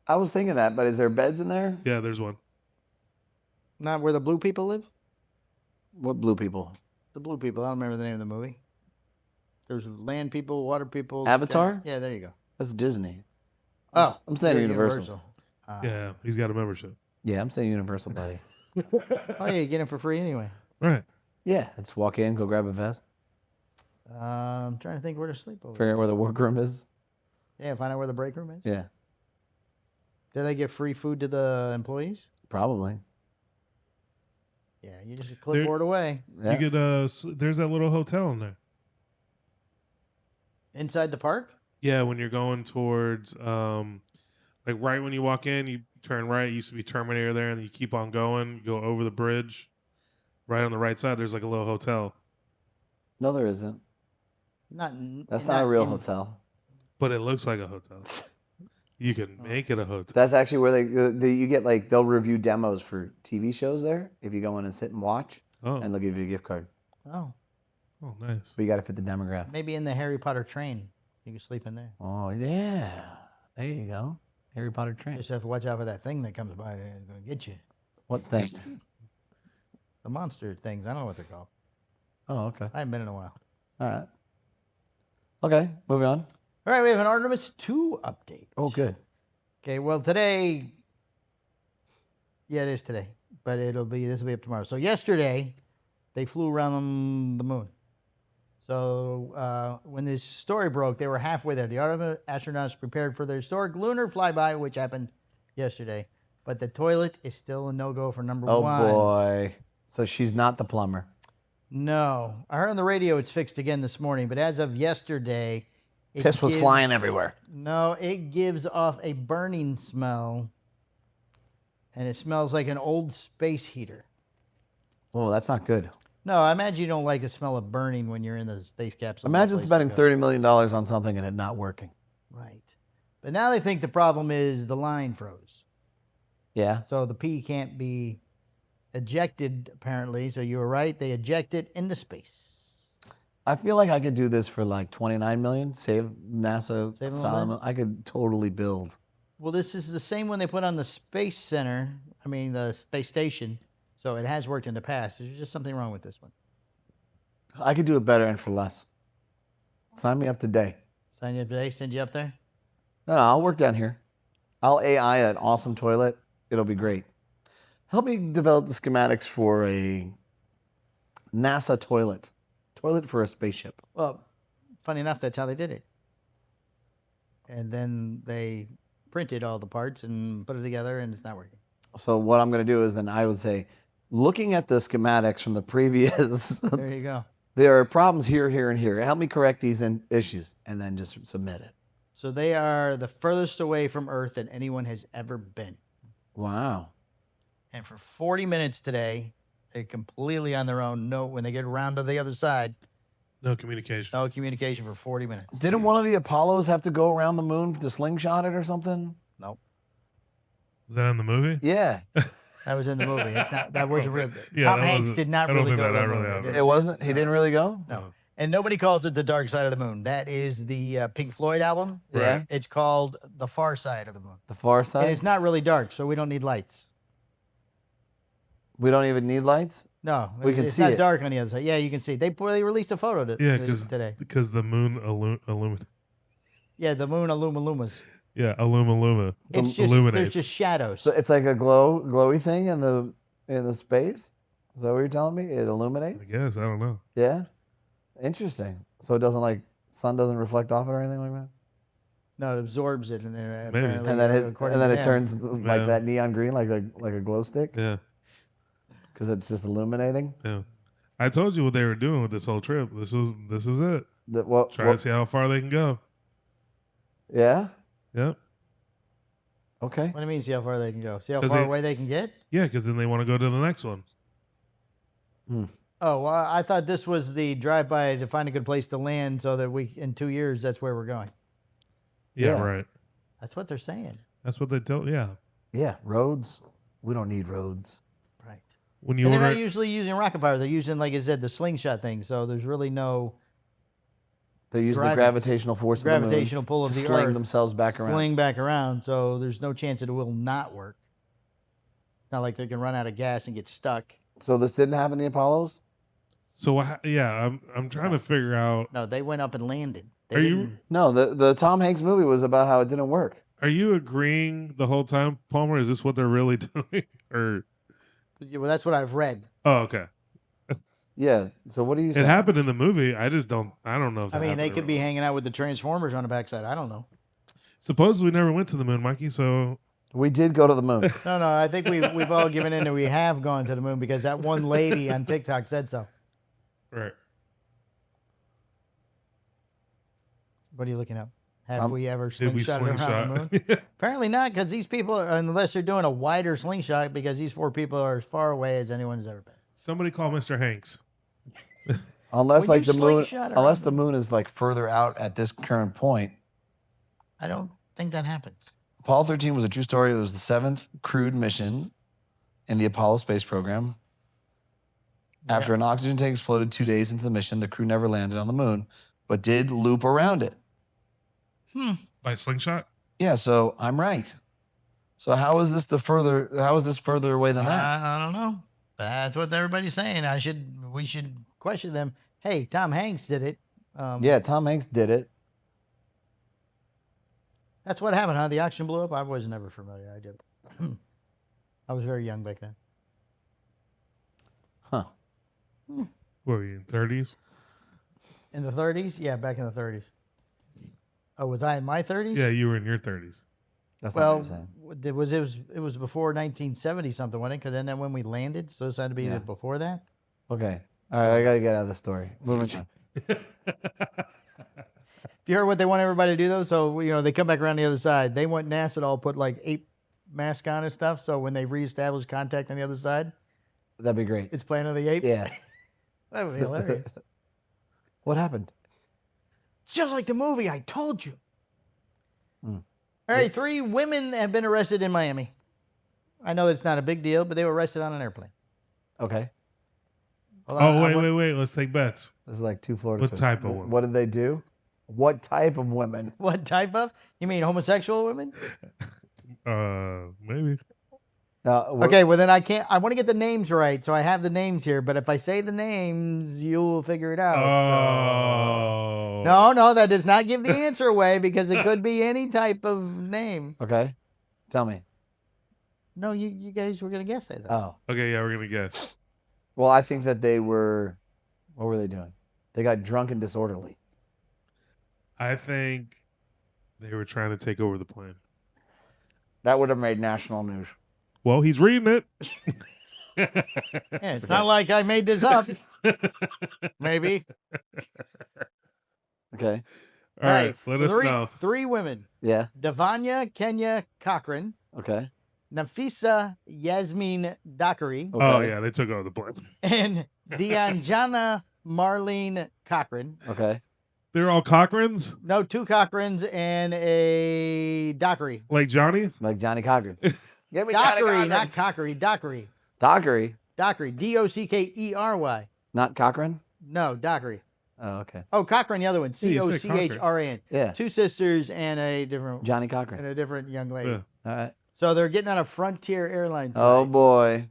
I was thinking that, but is there beds in there? Yeah, there's one. Not where the blue people live? What blue people? The blue people. I don't remember the name of the movie. There's land people, water people. Avatar? Yeah, there you go. That's Disney. Oh, I'm saying you're Universal. Yeah, he's got a membership. Yeah, I'm saying Universal, buddy. Oh, yeah, you get it for free anyway. Right. Yeah. Let's walk in, go grab a vest, I'm trying to think where to sleep over. figure out where the workroom is. Yeah, find out where the break room is. Yeah. Do they give free food to the employees? Probably. Yeah, you just clipboard away. Yeah. You could. There's that little hotel in there. Inside the park? Yeah, when you're going towards, like right when you walk in, you turn right. It used to be Terminator there, and then you keep on going. You go over the bridge. Right on the right side, there's like a little hotel, No, there isn't. That's not a real hotel. but it looks like a hotel. You can make it a hotel. That's actually where you get like they'll review demos for TV shows there if you go in and sit and watch, Oh, and they'll give you a gift card. Oh, oh, nice. But you got to fit the demographic. maybe in the Harry Potter train. You can sleep in there. Oh yeah, there you go. Harry Potter train. Just have to watch out for that thing that comes by and going to get you. What thing? The monster things. I don't know what they're called. Oh, okay. I haven't been in a while. All right. Okay, moving on. All right, we have an Artemis II update. Oh, good. Okay, well, today, yeah, it is today, but this will be up tomorrow. So yesterday, they flew around the moon. So when this story broke, they were halfway there. The Artemis astronauts prepared for their historic lunar flyby, which happened yesterday. But the toilet is still a no-go for number Oh one. boy. So she's not the plumber. No. I heard on the radio it's fixed again this morning, but as of yesterday, Piss was flying everywhere. No, it gives off a burning smell, and it smells like an old space heater. Oh, that's not good. No, I imagine you don't like the smell of burning when you're in the space capsule. Imagine No place spending to go. $30 million on something and it not working. Right. But now they think the problem is the line froze. Yeah. So the pee can't be ejected, apparently. So you were right. They eject it into space. I feel like I could do this for like 29 million, save NASA. Save a little bit? I could totally build. Well, this is the same one they put on the Space Center. I mean, the space station. So it has worked in the past. There's just something wrong with this one. I could do it better and for less. Sign me up today. Sign you up today, send you up there. No, I'll work down here. I'll AI an awesome toilet. It'll be great. Help me develop the schematics for a NASA toilet toilet for a spaceship. Well, funny enough, that's how they did it. And then they printed all the parts and put it together, and it's not working. So what I'm going to do is then I would say, looking at the schematics from the previous, There you go. there are problems here, here, and here. Help me correct these issues, and then just submit it. So they are the furthest away from Earth that anyone has ever been. Wow. And for 40 minutes today, they're completely on their own. No, when they get around to the other side, No communication. no communication for 40 minutes. Didn't one of the Apollos have to go around the moon to slingshot it or something? Nope. Was that in the movie? Yeah. That was in the movie. It's not, that wasn't real. Yeah, Tom that Hanks wasn't- did not I don't really think go to that the really moon. happened. It wasn't? He didn't really go? No. And nobody calls it the dark side of the moon. That is the Pink Floyd album. Yeah. Right. It's called The Far Side of the Moon. The far And side? it's not really dark, so we don't need lights. We don't even need lights? No, We can it's see not it. dark on the other side. Yeah, you can see. They released a photo Yeah, today. because the moon illuminates. Yeah, the moon illumas. Yeah, luma. It's just illuminates. there's just shadows. So it's like a glowy thing in the space? Is that what you're telling me? It I illuminates? guess I don't know. Yeah. Interesting. So it doesn't sun doesn't reflect off it or anything like that? No, it absorbs it, and then Maybe. apparently, And then according to it him- turns like Yeah. that neon green, like a glow stick, Yeah, because it's just illuminating. yeah. I told you what they were doing with this whole trip. This is it. Try to see how far they can go. Yeah. Yep. Okay. What do you mean? See how far they can go? See how 'Cause far they- away they can get? Yeah, because then they want to go to the next one. Oh, well, I thought this was the drive-by to find a good place to land, so that in 2 years that's where we're going. Yeah, Yeah. right. That's what they're saying. That's what they tell. Yeah. Yeah. Roads. We don't need roads. Right. When you And they're order, not usually using rocket power. They're using, like I said, the slingshot thing. So there's really no They use the Driving. gravitational force gravitational of pull the of moon the to sling Earth. themselves back around. Sling back around. So there's no chance that it will not work. It's not like they can run out of gas and get stuck. So this didn't happen in the Apollos? so yeah, I'm trying to figure out. No, they went up and landed. They Are you- didn't- No, the Tom Hanks movie was about how it didn't work. Are you agreeing the whole time, Palmer? Is this what they're really doing? Or Well, that's what I've read. oh, okay. Yeah. So what do you It say? happened in the movie. I just don't. I don't know. If I that mean, they happened could or be not. hanging out with the Transformers on the backside. I don't know. Suppose we never went to the moon, Mikey. So We did go to the moon. No, I think we've all given in that we have gone to the moon because that one lady on TikTok said so. right. What are you looking at? Have we ever Did we slingshotted around the moon? slingshot? Apparently not, because these people, unless they're doing a wider slingshot, because these 4 people are as far away as anyone's ever been. Somebody call Mr. Hanks. Unless Well, like you the moon slingshot around unless the the moon is like further out at this current point. I don't think that happens. Apollo 13 was a true story. It was the 7th crewed mission in the Apollo space program. After an oxygen tank exploded 2 days into the mission, the crew never landed on the moon, but did loop around it. By slingshot? Yeah, so I'm right. So how is this further away than that? I don't know. That's what everybody's saying. We should question them. Hey, Tom Hanks did it. Yeah, Tom Hanks did it. That's what happened, huh? The oxygen blew up? I was never familiar. I did. I was very young back then. Huh. What were you in 30s? In the 30s? Yeah, back in the 30s. Oh, was I in my 30s? Yeah, you were in your 30s. That's not what Well, you're saying. it was before 1970 something, wasn't it? Because then when we landed, so it had to be Yeah. before that. Okay. All right, I gotta get out of the story. Moving on. If you heard what they want everybody to do though, so they come back around the other side. They want NASA to all put like ape mask on and stuff. So when they reestablish contact on the other side, That'd be great. it's Planet of the Apes. Yeah. That would be hilarious. What happened? It's just like the movie. I told you. Hmm. All right, 3 women have been arrested in Miami. I know it's not a big deal, but they were arrested on an airplane. Okay. Hold on, Oh, wait. Let's take bets. This is like 2 Florida. What twins. type of woman? What did they do? What type of women? What type of? You mean homosexual women? Maybe. Okay, well then I can't. I want to get the names right, so I have the names here. But if I say the names, you'll figure it out. Oh. No, that does not give the answer away because it could be any type of name. Okay. Tell me. No, you guys were gonna guess it. Though. Oh. Okay, yeah, we're gonna guess. Well, I think that they were. What were they doing? They got drunk and disorderly. I think they were trying to take over the plane. That would have made national news. Well, he's reading it. Yeah, it's not like I made this up. Maybe. Okay. All right, let us know. 3 women. Yeah. Davanya Kenya Cochran, Okay. Nafisa Yasmin Dakari, Okay. Oh yeah, they took over the plane. and Dianjana Marlene Cochran. Okay. They're all Cochrans, No, 2 Cochrans and a Dockery. like Johnny. Like Johnny Cochran. Give me Johnny Dockery, Cochran. not Cockery. Dockery. Dockery. Dockery. Dockery. Not Cochran? No, Dockery. Oh, okay. Oh, Cochran, the other one. Yeah, you said Cochran. Yeah. 2 sisters and a different Johnny Cochran. and a different young lady. Yeah. All right. So they're getting on a Frontier Airlines flight. Oh, boy.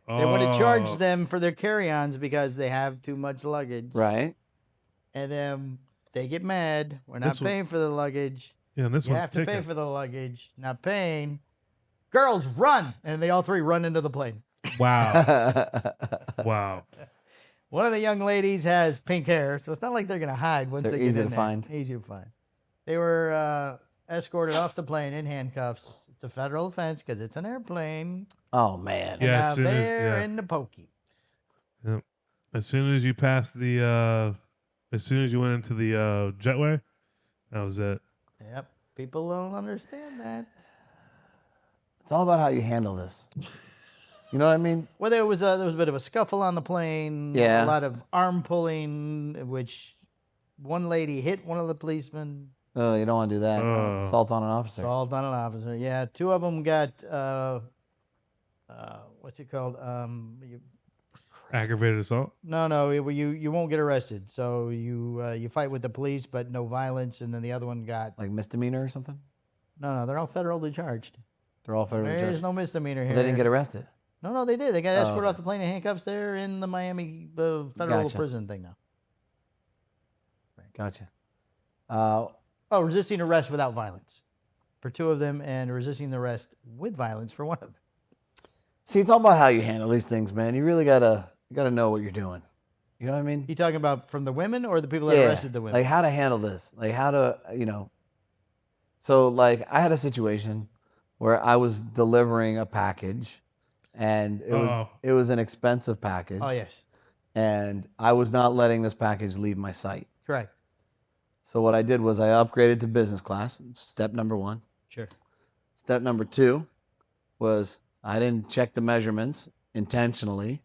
They want to charge Oh. them for their carry-ons because they have too much luggage. Right. And then they get mad. We're not This one- paying for the luggage. Yeah, and this You one's have to pay ticking. for the luggage. Not paying. Girls, run! And they all 3 run into the plane. Wow, wow. One of the young ladies has pink hair, so it's not like they're going to hide once They're they get easy in to there. find. Easy to find. They were escorted off the plane in handcuffs. It's a federal offense because it's an airplane. Oh, man. Yeah, And as soon as- they're yeah. in the pokey. Yep. As soon as you passed the, as soon as you went into the jetway, that was it. Yep. People don't understand that. It's all about how you handle this. You know what I mean? Well, there was a bit of a scuffle on the plane. Yeah. A lot of arm pulling, which one lady hit one of the policemen. Oh, you don't want to do that. Oh. Assault on an officer. Assault on an officer. Yeah, 2 of them got what's it called? Aggravated assault. No, you won't get arrested. So you fight with the police, but no violence. And then the other one got Like misdemeanor or something? no. They're all federally charged. They're all federally There's charged. no misdemeanor here. They didn't get arrested. No, they did. They got escorted okay. off the plane in handcuffs. They're in the Miami federal Gotcha. prison thing now. Gotcha. Oh, resisting arrest without violence for 2 of them, and resisting the arrest with violence for 1 of them. See, it's all about how you handle these things, man. You really gotta know what you're doing. You know what I mean? You talking about from the women or the people that arrested the women? Like how to handle this. Like how to, you know. So like I had a situation where I was delivering a package and it was an expensive package. Oh yes, And I was not letting this package leave my site. correct. So what I did was I upgraded to business class, step number 1. Sure. Step number 2 was I didn't check the measurements intentionally,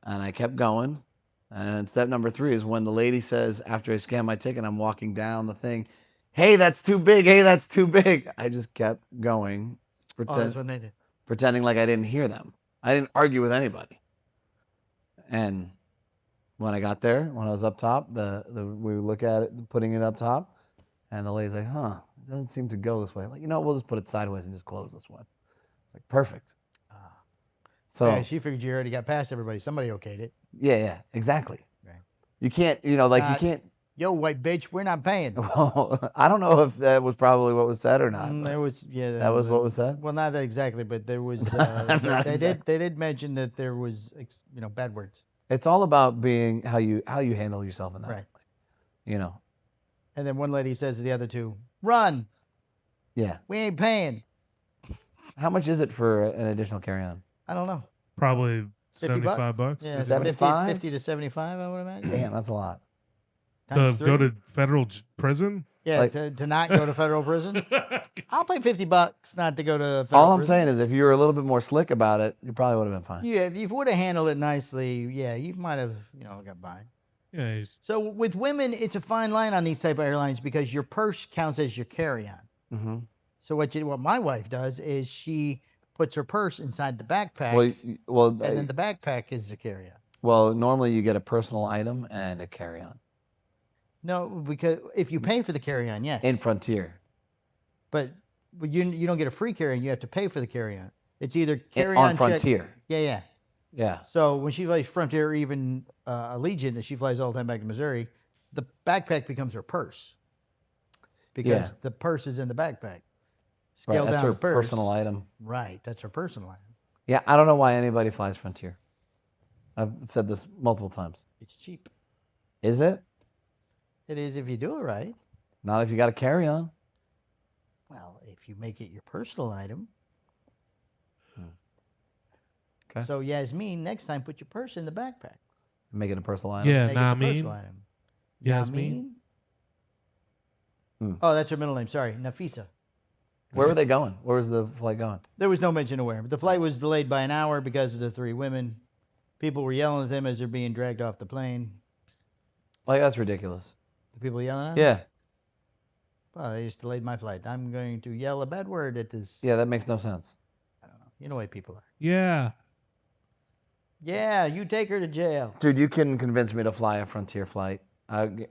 and I kept going. And step number 3 is when the lady says, after I scan my ticket, I'm walking down the thing, hey, that's too big. Hey, that's too big. I just kept going, Oh, that's what they did. pretending like I didn't hear them. I didn't argue with anybody. And when I got there, when I was up top, we look at it, putting it up top, and the lady's like, huh, it doesn't seem to go this way. Like, we'll just put it sideways and just close this one. It's like, perfect. So, Yeah, she figured you already got past everybody. Somebody okayed it. yeah, exactly. Right. You can't, you Not- can't, Yo, white bitch, we're not paying. well, I don't know if that was probably what was said or not. but There was that was what was said? Well, not that exactly, but there was. Not they exactly. did mention that there was bad words. It's all about being how you handle yourself in that. Right. You know, And then one lady says to the other 2, "Run, yeah. we ain't paying." How much is it for an additional carry-on? I don't know. Probably 50 $75 bucks. Yeah, 75? 50 to 75, I would imagine. Damn, that's a lot. To Times go 3. to federal prison. Yeah, like- to not go to federal prison. I'll pay $50 not to go to federal All I'm prison. saying is if you were a little bit more slick about it, you probably would have been fine. Yeah, if you would have handled it nicely, yeah, you might have, got by. Yeah, he's, So with women, it's a fine line on these type of airlines because your purse counts as your carry-on. Mm-hmm. So what my wife does is she puts her purse inside the backpack, Well, and then the backpack is the carry-on. normally you get a personal item and a carry-on No, because if you pay for the carry-on, yes. in Frontier. But you don't get a free carry-on. You have to pay for the carry-on. It's either carry-on On check- Frontier. Yeah. Yeah. So when she flies Frontier or even Allegiant, that she flies all the time back to Missouri, the backpack becomes her purse because Yeah. the purse is in the backpack. Right. Scale That's down her the purse. personal item. Right. That's her personal item. Yeah. I don't know why anybody flies Frontier. I've said this multiple times. It's cheap. Is it? It is if you do it right. Not if you got a carry-on. Well, if you make it your personal item. Okay. So Yasmin, next time put your purse in the backpack. Make it a personal item. Yeah, Make it a personal Namin. item. Yasmin. Oh, that's her middle name. Sorry, Nafisa. Where were they going? Where was the flight going? There was no mention of where, but the flight was delayed by an hour because of the 3 women. People were yelling at them as they're being dragged off the plane. Like, that's ridiculous. The people yelling at them? Yeah. Well, they just delayed my flight. I'm going to yell a bad word at this. Yeah, that makes no sense. I don't know. You know what people are. Yeah. Yeah, you take her to jail. Dude, you couldn't convince me to fly a Frontier flight. I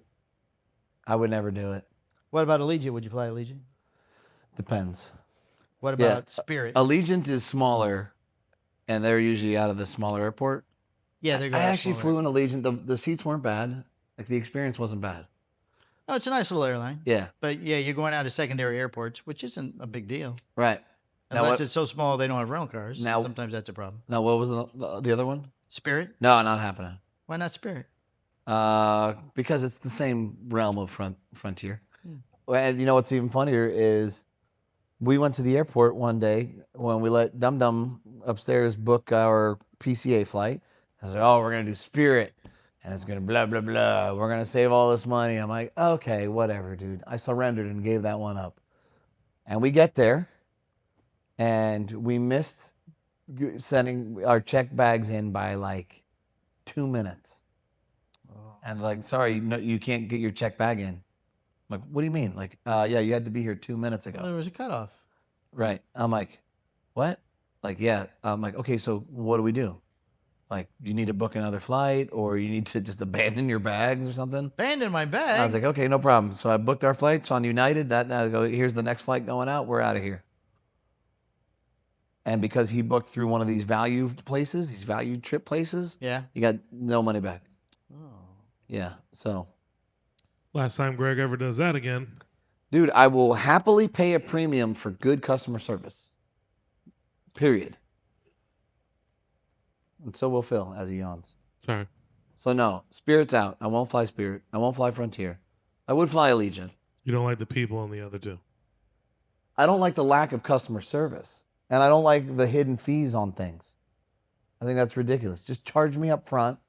would never do it. What about Allegiant? Would you fly Allegiant? Depends. What about Spirit? Allegiant is smaller, and they're usually out of the smaller airport. Yeah, they're going. I actually flew in Allegiant. The seats weren't bad. Like, the experience wasn't bad. Oh, it's a nice little airline. Yeah. But yeah, you're going out to secondary airports, which isn't a big deal. Right. Unless it's so small they don't have rental cars. Now- Sometimes that's a problem. Now, what was the other one? Spirit? No, not happening. Why not Spirit? Because it's the same realm of Frontier. And you know what's even funnier is we went to the airport one day when we let Dum Dum upstairs book our PCA flight. I was like, oh, we're going to do Spirit. And it's going to blah, blah, blah. We're going to save all this money. I'm like, okay, whatever, dude. I surrendered and gave that one up. And we get there, and we missed sending our check bags in by like 2 minutes. And like, sorry, no, you can't get your check bag in. I'm like, what do you mean? Like, yeah, you had to be here 2 minutes ago. Well, there was a cutoff. Right. I'm like, what? Like, yeah. I'm like, okay, so what do we do? Like, you need to book another flight, or you need to just abandon your bags or something? Abandon my bag? I was like, okay, no problem. So I booked our flights on United. I go, here's the next flight going out. We're out of here. And because he booked through one of these value places, these value trip places, yeah. you got no money back. Oh. Yeah. So, Last time Greg ever does that again. dude, I will happily pay a premium for good customer service. Period. And so will Phil as he yawns. Sorry. So no, Spirit's out. I won't fly Spirit. I won't fly Frontier. I would fly Allegiant. You don't like the people on the other two. I don't like the lack of customer service. And I don't like the hidden fees on things. I think that's ridiculous. Just charge me up front.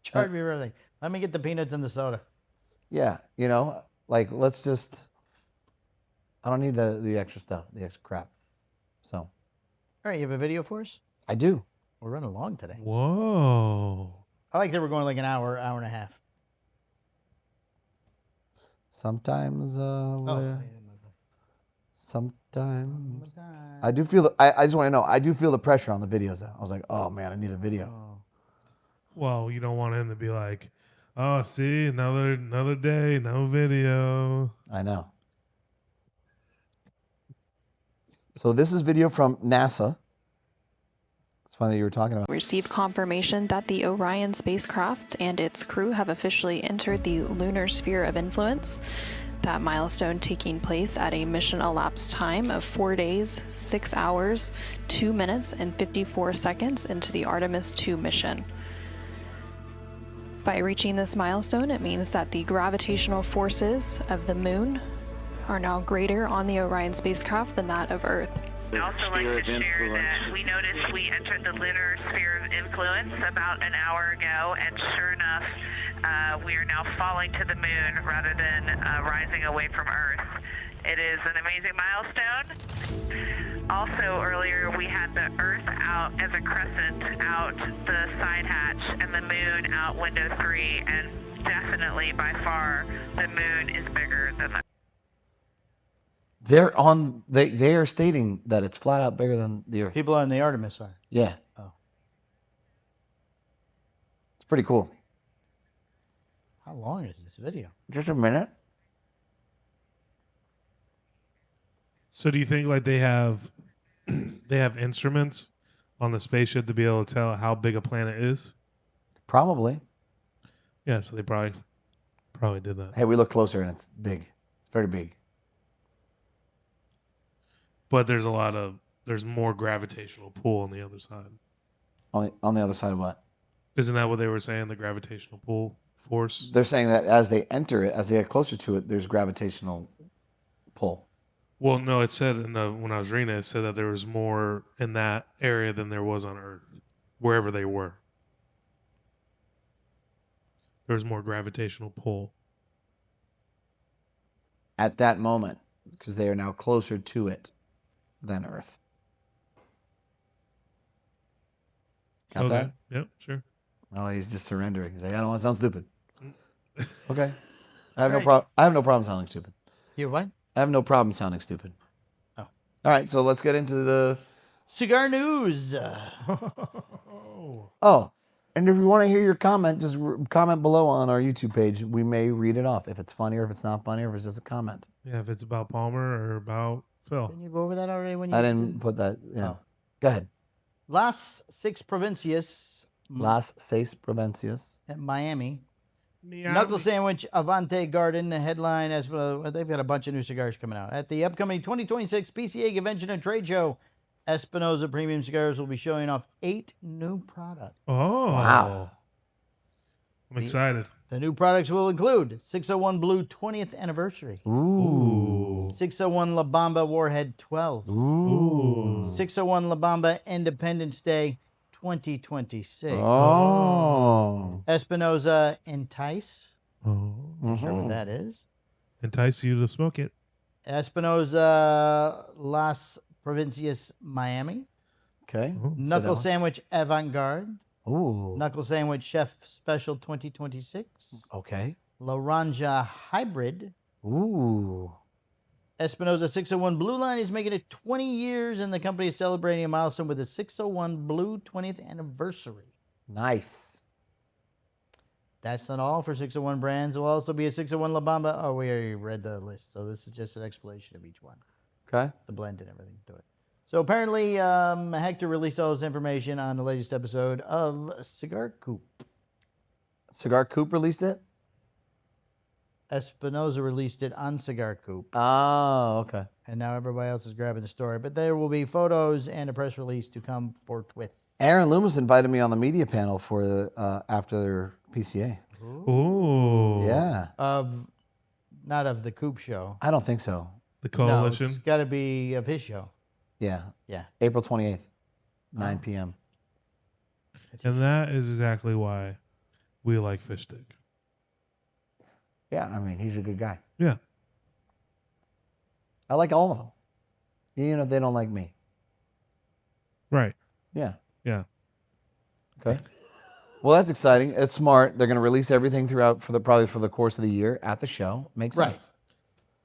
Charge me for everything. Let me get the peanuts and the soda. Yeah, you know, like, let's just, I don't need the extra stuff, the extra crap. So, All right, you have a video for us? I do. We're running long today. Whoa. I like that we're going like an hour, hour and a half. Sometimes, sometimes. Oh. I do feel, I just want to know, I do feel the pressure on the videos though. I was like, oh man, I need a video. Oh. Well, you don't want him to be like, oh, see, another day, no video. I know. So this is video from NASA. It's funny you were talking about. Received confirmation that the Orion spacecraft and its crew have officially entered the lunar sphere of influence. That milestone taking place at a mission elapsed time of 4 days, 6 hours, 2 minutes, and 54 seconds into the Artemis II mission. By reaching this milestone, it means that the gravitational forces of the moon are now greater on the Orion spacecraft than that of Earth. I'd also like to share that we noticed we entered the lunar sphere of influence about an hour ago, and sure enough, we are now falling to the moon rather than rising away from Earth. It is an amazing milestone. Also, earlier we had the Earth out as a crescent out the side hatch, and the moon out window 3, and definitely by far the moon is bigger than the They are stating that it's flat out bigger than the Earth. People on the Artemis are. Yeah. Oh. It's pretty cool. How long is this video? Just a minute. So do you think like they have instruments on the spaceship to be able to tell how big a planet is? Probably. Yeah, so they probably did that. Hey, we look closer and it's big. It's very big. But there's more gravitational pull on the other side. On the other side of what? Isn't that what they were saying, the gravitational pull? force. They're saying that as they enter it, as they get closer to it, there's gravitational pull. Well, no, it said when I was reading it said that there was more in that area than there was on Earth, wherever they were. There was more gravitational pull. At that moment, because they are now closer to it than Earth. Got that? Yep, sure. Oh, he's just surrendering. He's like, I don't want to sound stupid. Okay. I have Right. I have no problem sounding stupid. You what? I have no problem sounding stupid. Oh. All right, so let's get into the Cigar news. Oh, and if you want to hear your comment, just comment below on our YouTube page. We may read it off if it's funny or if it's not funny or if it's just a comment. Yeah, if it's about Palmer or about Phil. Didn't you go over that already when you I didn't put that. Yeah. Oh. Go ahead. Las Six Provincias Las Seis Provincias. at Miami. Knuckle Sandwich Avante Garden, the headline, as well, they've got a bunch of new cigars coming out. At the upcoming 2026 PCA Convention and Trade Show, Espinosa Premium Cigars will be showing off 8 new products. Oh. Wow. I'm excited. The new products will include 601 Blue 20th Anniversary, Ooh. 601 La Bamba Warhead 12, Ooh. 601 La Bamba Independence Day 2026, Oh. Espinosa Entice, Oh. not sure what that is, Entice you to smoke it. Espinosa Las Provincias Miami, Okay. Knuckle Sandwich Avant-Garde, Ooh. Knuckle Sandwich Chef Special 2026, Okay. Laranja Hybrid, Ooh. Espinosa 601 Blue Line is making it 20 years, and the company is celebrating a milestone with the 601 Blue 20th Anniversary. Nice. That's not all for 601 brands. There will also be a 601 La Bamba. Oh, we already read the list, so this is just an explanation of each one, Okay. the blend and everything to it. So apparently, Hector released all this information on the latest episode of Cigar Coop. Cigar Coop released it? Espinosa released it on Cigar Coop, Oh, okay. and now everybody else is grabbing the story. But there will be photos and a press release to come forthwith. Aaron Loomis invited me on the media panel for the after PCA. Ooh. Yeah. Not of the Coop show. I don't think so. The No, coalition. it's got to be of his show. Yeah. Yeah. April 28th, 9 p.m. And that is exactly why we like fish stick. Yeah, I mean, he's a good guy. Yeah. I like all of them. Even if they don't like me. Right. Yeah. Yeah. Okay. Well, that's exciting. It's smart. They're going to release everything throughout probably for the course of the year at the show. Makes Right. sense.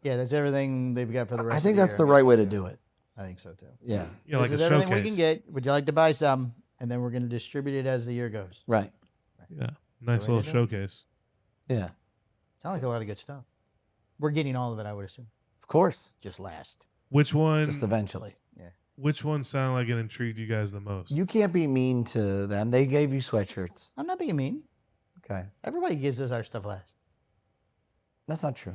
Yeah, that's everything they've got for the rest I of think the that's year. the right way to do it. I think so too. Yeah. Yeah, like a This is everything showcase. we can get. Would you like to buy some? And then we're going to distribute it as the year goes. Right. Yeah. Nice way little to do it. showcase. Yeah. Sound like a lot of good stuff. We're getting all of it, I would assume. Of course. Just last. Which one? Just eventually. Which one sounded like it intrigued you guys the most? You can't be mean to them. They gave you sweatshirts. I'm not being mean. Okay. Everybody gives us our stuff last. That's not true.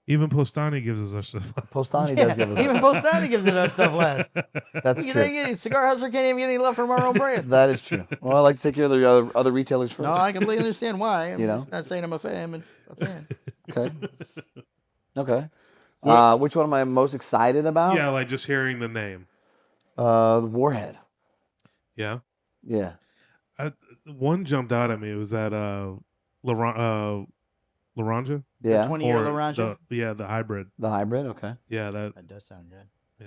Even Postani gives us our stuff. Postani does give us Even Postani gives it our stuff last. That's You true. think Cigar Hustler can't even get any love from our own brand? That is true. Well, I like to take care of the other retailers first. No, I completely understand why. I'm You know? just not saying I'm a fan. Okay. Okay. Which one am I most excited about? Yeah, like just hearing the name. The Warhead. Yeah. Yeah. One jumped out at me. It was that Laranja? Yeah. 20-year Or Laranja. the hybrid. The hybrid. Okay. Yeah, that. That does sound good. Yeah.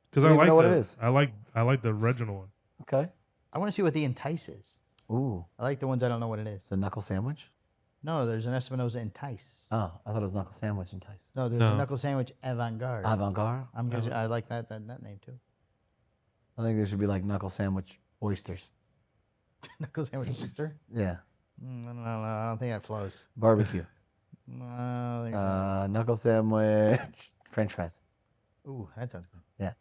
Because don't I even like know what it is. I like the original one. Okay. I want to see what the Entice is. Ooh. I like the ones I don't know what it is. The knuckle sandwich. No, there's an Espinosa Entice. Oh, I thought it was knuckle sandwich and Tice. No, there's No. a Knuckle Sandwich Avant-Garde. Avant-garde. I like that name too. I think there should be like knuckle sandwich oysters. Knuckle Sandwich Oyster? Yeah. I don't think that flows. Barbecue. No, I don't think so. Knuckle sandwich. French fries. Ooh, that sounds good. Yeah.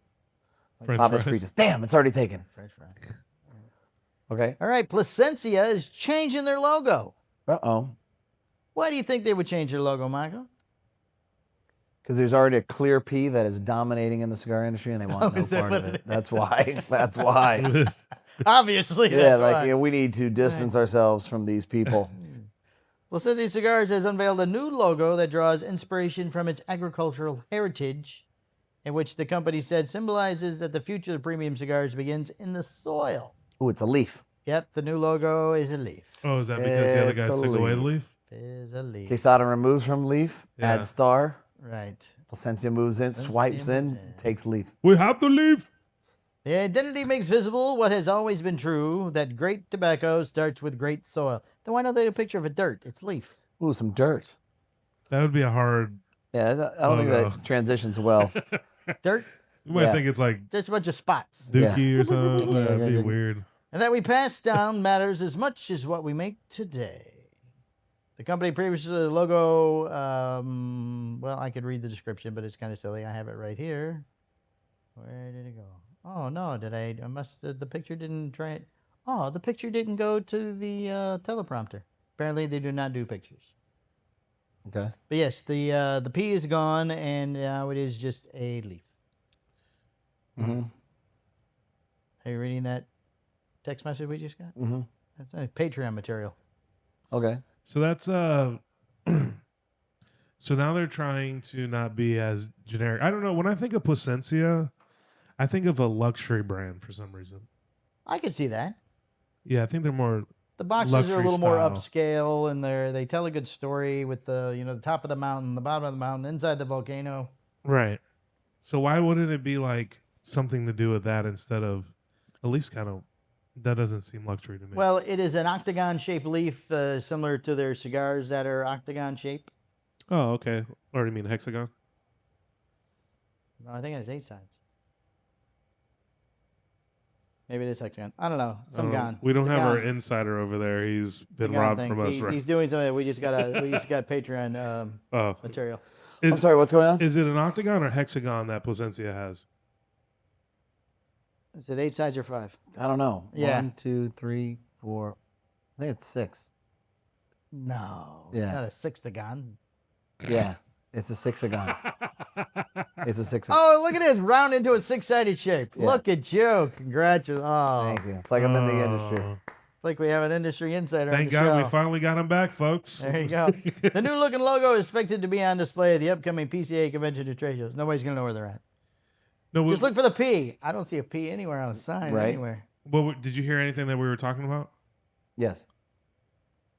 French Papa's fries. Fritas. Damn, it's already taken. French fries. Okay. All right, Plasencia is changing their logo. Uh-oh. Why do you think they would change their logo, Michael? Because there's already a clear P that is dominating in the cigar industry, and they want no is that part of what it. That's why. That's why. Obviously, Yeah, that's like why. yeah, we need to distance ourselves from these people. Plasencia Cigars has unveiled a new logo that draws inspiration from its agricultural heritage, in which the company said symbolizes that the future of premium cigars begins in the soil. Ooh, it's a leaf. Yep, the new logo is a leaf. Oh, is that because the other It's guys a took away the leaf. leaf? Is a leaf. Quesada removes from leaf, Yeah. adds star. Right. Plasencia moves in, swipes moves in, in. takes leaf. We have the leaf. The identity makes visible what has always been true, that great tobacco starts with great soil. Then why don't they do a picture of a dirt? It's leaf. Ooh, some dirt. That would be a hard. Yeah, I don't think Logo. that transitions well. Dirt, You might Yeah. think it's like just a bunch of spots. Dookie or something. That'd be weird. And that we pass down matters as much as what we make today. The company previously logo, well, I could read the description, but it's kind of silly. I have it right here. Where did it go? Oh, no, I must, the picture didn't try it. Oh, the picture didn't go to the teleprompter. Apparently they do not do pictures. Okay. But yes, the P is gone, and now it is just a leaf. Mm-hmm. Are you reading that text message we just got? Mm-hmm. That's Patreon material. Okay. So that's so now they're trying to not be as generic. I don't know. When I think of Plasencia, I think of a luxury brand for some reason. I could see that. Yeah, I think they're more. The boxes are a Luxury little more style. upscale, and they tell a good story with the top of the mountain, the bottom of the mountain, inside the volcano. Right. So why wouldn't it be like something to do with that instead of a leaf's kind of that doesn't seem luxury to me. Well, it is an octagon-shaped leaf, similar to their cigars that are octagon-shaped. Oh, okay. Or you mean hexagon? No, I think it has 8 sides. Maybe it is hexagon. I don't know. Some gone. We don't It's a have our gone. insider over there. He's been Gone robbed thing. from us. He's doing something. We just got Patreon Oh, material. I'm sorry, what's going on? Is it an octagon or hexagon that Plasencia has? Is it 8 sides or 5? I don't know. Yeah. 1, 2, 3, 4. I think it's 6. No. Yeah. It's not a sextagon. Yeah. It's a sixagon. It's a sixagon. Oh, look at this. Round into a 6-sided shape. Yeah. Look at you. Congratulations. Oh, Thank you. It's like I'm in the industry. it's like we have an industry insider on Thank the God we show. finally got him back, folks. There you go. The new looking logo is expected to be on display at the upcoming PCA convention and trade shows. Nobody's going to know where they're at. No, Just look for the P. I don't see a P anywhere on a sign Right. anywhere. Did you hear anything that we were talking about? Yes.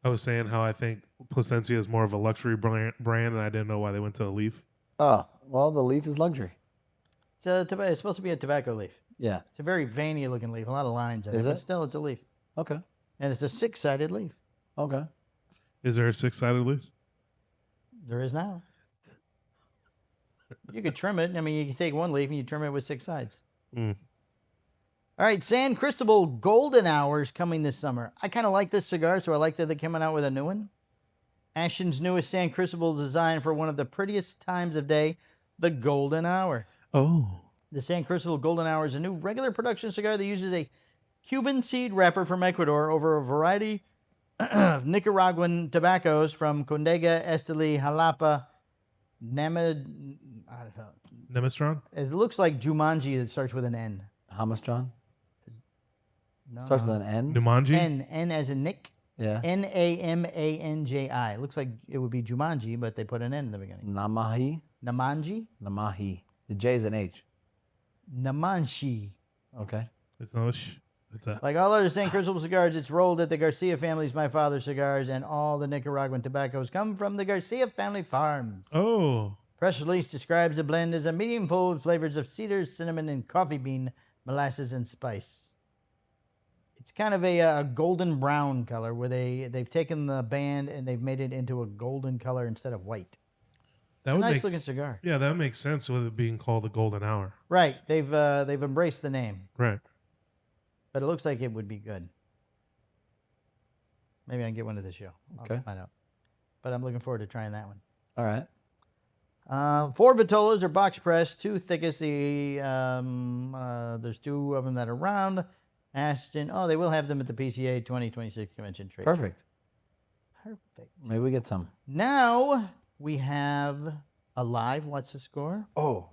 I was saying how I think Plasencia is more of a luxury brand, and I didn't know why they went to a leaf. Oh, well, the leaf is luxury. It's supposed to be a tobacco leaf. Yeah. It's a very veiny looking leaf. A lot of lines in Is it. it? But still, it's a leaf. Okay. And it's a 6-sided leaf. Okay. Is there a 6-sided leaf? There is now. You could trim it. I mean, you can take one leaf and you trim it with 6 sides. Mm. All right, San Cristobal Golden Hour is coming this summer. I kind of like this cigar, so I like that they're coming out with a new one. Ashton's newest San Cristobal is designed for one of the prettiest times of day, the golden hour. Oh. The San Cristobal Golden Hour is a new regular production cigar that uses a Cuban seed wrapper from Ecuador over a variety of Nicaraguan tobaccos from Condega, Esteli, Jalapa, Nemestron? It looks like Jumanji that starts with an N. Hamastron? No, Starts no. with an N? Numanji? N as in Nick. Yeah. Namanji. It looks like it would be Jumanji, but they put an N in the beginning. Namahi? Namanji? Namahi. The J is an H. Namanshi. Okay. It's not a sh. It's a. Like all other San Cristobal cigars, it's rolled at the Garcia family's My Father's Cigars, and all the Nicaraguan tobaccos come from the Garcia family farms. Oh. Press release describes the blend as a medium full with flavors of cedar, cinnamon, and coffee bean, molasses, and spice. It's kind of a golden brown color where they've taken the band and they've made it into a golden color instead of white. That would Nice make looking cigar. Yeah, that makes sense with it being called the Golden Hour. Right. They've embraced the name, Right. but it looks like it would be good. Maybe I can get one to the show. I'll Okay. find out. But I'm looking forward to trying that one. All right. 4 Vitolas are box pressed, 2 thickest. There's 2 of them that are round. Ashton. Oh, they will have them at the PCA 2026 convention trade. Perfect. Perfect. Maybe we get some. Now we have Alive, what's the score? Oh.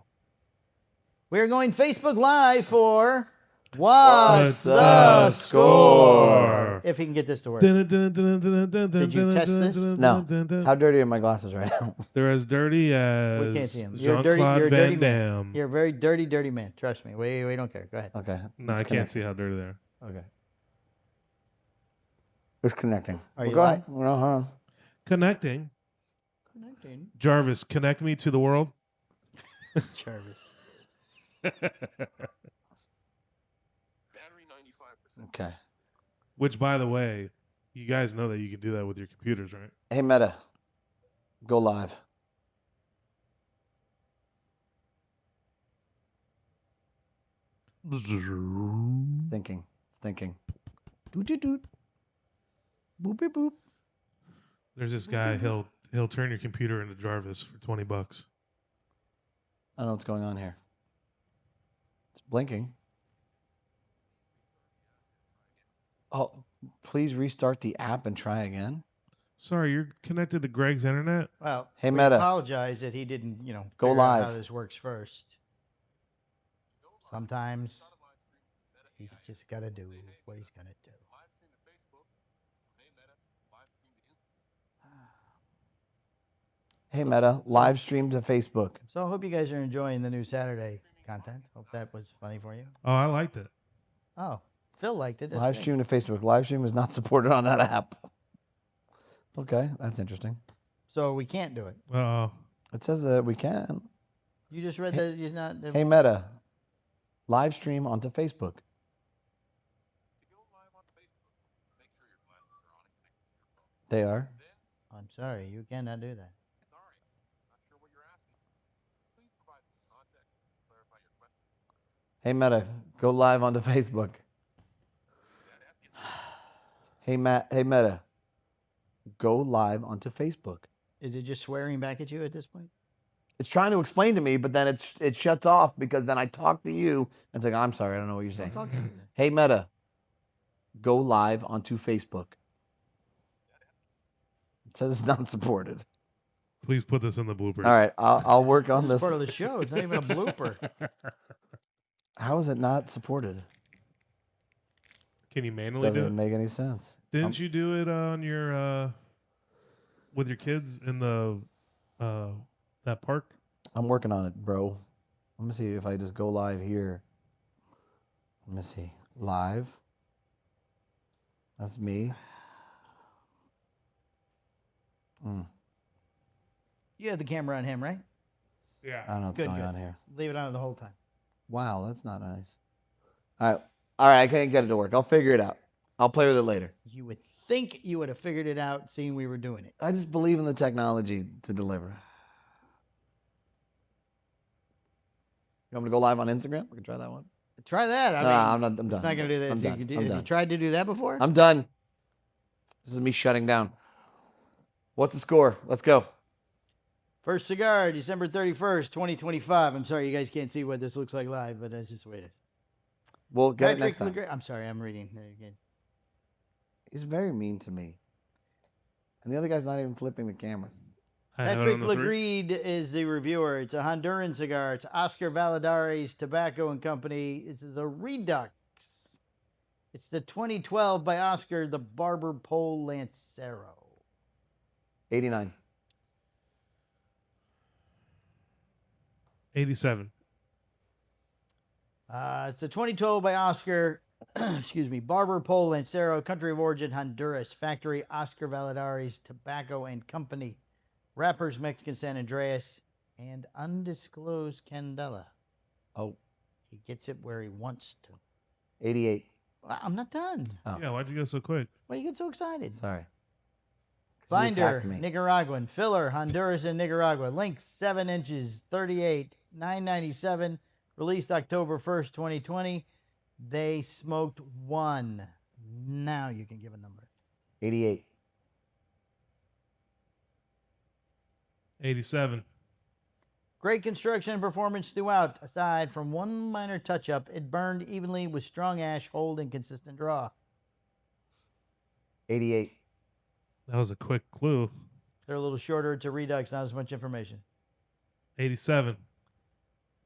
We're going Facebook Live for What's the the Score? Score? If he can get this to work. Did you test this? No. How dirty are my glasses right now? They're as dirty We can't as see him. You're a dirty, Jean-Claude you're a dirty Van man. Damme. You're a very dirty, dirty man. Trust me. We don't care. Go ahead. Okay. No, it's I can't see how dirty they are. Okay. It's connecting. Are you go live? ahead. No, hold on. Connecting. Connecting. Jarvis, connect me to the world. Jarvis. Okay. Which, by the way, you guys know that you can do that with your computers, right? Hey, Meta. Go live. It's thinking. It's thinking. Doot, doot, doot. Boop, beep, boop. There's this guy. He'll turn your computer into Jarvis for $20. I don't know what's going on here. It's blinking. Oh, please restart the app and try again. Sorry, you're connected to Greg's internet. Well, Hey, we Meta. apologize that he didn't, Go figure out how live. this works first. Sometimes he's just got to do what he's going to do. Hey, Meta. Live stream to Facebook. So I hope you guys are enjoying the new Saturday content. Hope that was funny for you. Oh, I liked it. Oh, Phil liked it. That's Live great. stream to Facebook. Live stream is not supported on that app. Okay, that's interesting. So we can't do it. It says that we can. You just read that he's not. Hey, Meta. Live stream onto Facebook. They are. I'm sorry, you cannot do that. Hey, Meta. Go live onto Facebook. Hey, Meta. Go live onto Facebook. Is it just swearing back at you at this point? It's trying to explain to me, but then it shuts off because then I talk to you and it's like, I'm sorry, I don't know what you're saying. Talk to me then. Hey, Meta. Go live onto Facebook. It says it's not supported. Please put this in the bloopers. All right, I'll work on It's this. part of the show. It's not even a blooper. How is it not supported? Can you manually do Doesn't it? make any sense. Didn't you do it on your with your kids in the that park? I'm working on it, bro. Let me see if I just go live here. Let me see. Live. That's me. You have the camera on him, right? I Yeah. don't know what's going on here. Leave it on the whole time. Wow, that's not nice. All right, I can't get it to work. I'll figure it out. I'll play with it later. You would think you would have figured it out seeing we were doing it. I just believe in the technology to deliver. You want me to go live on Instagram? We can try that one. Try that. I No, mean, I'm not. I'm it's done. not going to do that. I'm done. Have I'm you done. tried to do that before? I'm done. This is me shutting down. What's the score? Let's go. First cigar, December 31st, 2025. I'm sorry, you guys can't see what this looks like live, but that's just the way it is. We'll get it Patrick next time. Legre- I'm sorry, I'm reading. There you go. He's very mean to me. And the other guy's not even flipping the cameras. I have it Patrick on the three. Legreed is the reviewer. It's a Honduran cigar. It's Oscar Valladares Tobacco and Company. This is a Redux. It's the 2012 by Oscar, the Barber Pole Lancero. 89. 87. It's a 2012 by Oscar, excuse me, Barber Pole Lancero, country of origin Honduras, factory Oscar Valladares Tobacco and Company, wrappers Mexican San Andreas, and undisclosed Candela. Oh, He gets it where he wants to. 88. I'm not done. Oh. Yeah, why'd you go so quick? Why do you get so excited? Sorry. 'Cause you Binder, attacked me. Nicaraguan. Filler, Honduras and Nicaragua. Length 7 inches, 38, $9.97. Released October 1st, 2020. They smoked 1. Now you can give a number. 88. 87. Great construction and performance throughout. Aside from one minor touch-up, it burned evenly with strong ash hold and consistent draw. 88. That was a quick clue. They're a little shorter. It's a Redux, not as much information. 87.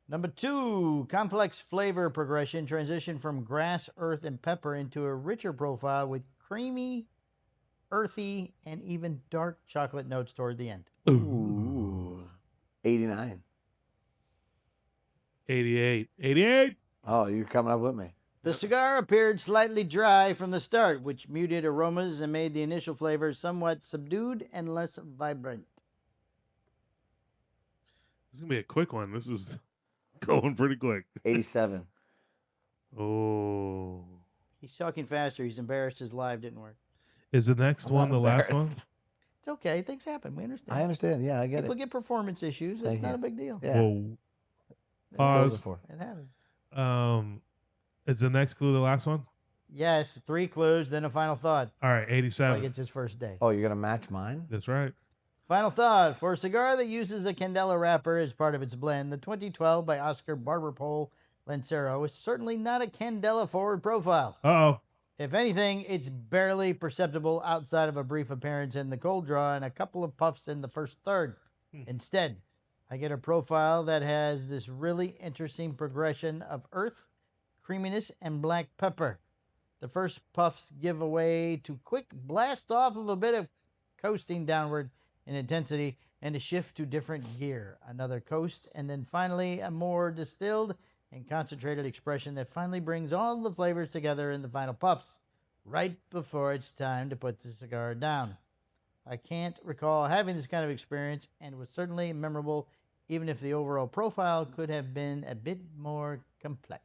Number 2, complex flavor progression transition from grass, earth, and pepper into a richer profile with creamy, earthy, and even dark chocolate notes toward the end. Ooh. 89. 88. 88. Oh, you're coming up with me. The cigar appeared slightly dry from the start, which muted aromas and made the initial flavor somewhat subdued and less vibrant. This is going to be a quick one. This is going pretty quick. 87. Oh. He's talking faster. He's embarrassed his live didn't work. Is the next I'm one not the last one? embarrassed. It's okay. Things happen. We understand. I understand. Yeah, I get People it. get performance issues. It's Thank not you. a big deal. Yeah. Whoa. Close Pause. it for. It happens. Is the next clue the last one? Yes, 3 clues, then a final thought. All right, 87. Like it's his first day. Oh, you're going to match mine? That's right. Final thought. For a cigar that uses a candela wrapper as part of its blend, the 2012 by Oscar Barberpole Lancero is certainly not a candela forward profile. Uh-oh. If anything, it's barely perceptible outside of a brief appearance in the cold draw and a couple of puffs in the first third. Instead, I get a profile that has this really interesting progression of earth, creaminess, and black pepper. The first puffs give way to quick blast off of a bit of coasting downward in intensity and a shift to different gear. Another coast, and then finally a more distilled and concentrated expression that finally brings all the flavors together in the final puffs, right before it's time to put the cigar down. I can't recall having this kind of experience, and it was certainly memorable, even if the overall profile could have been a bit more complex.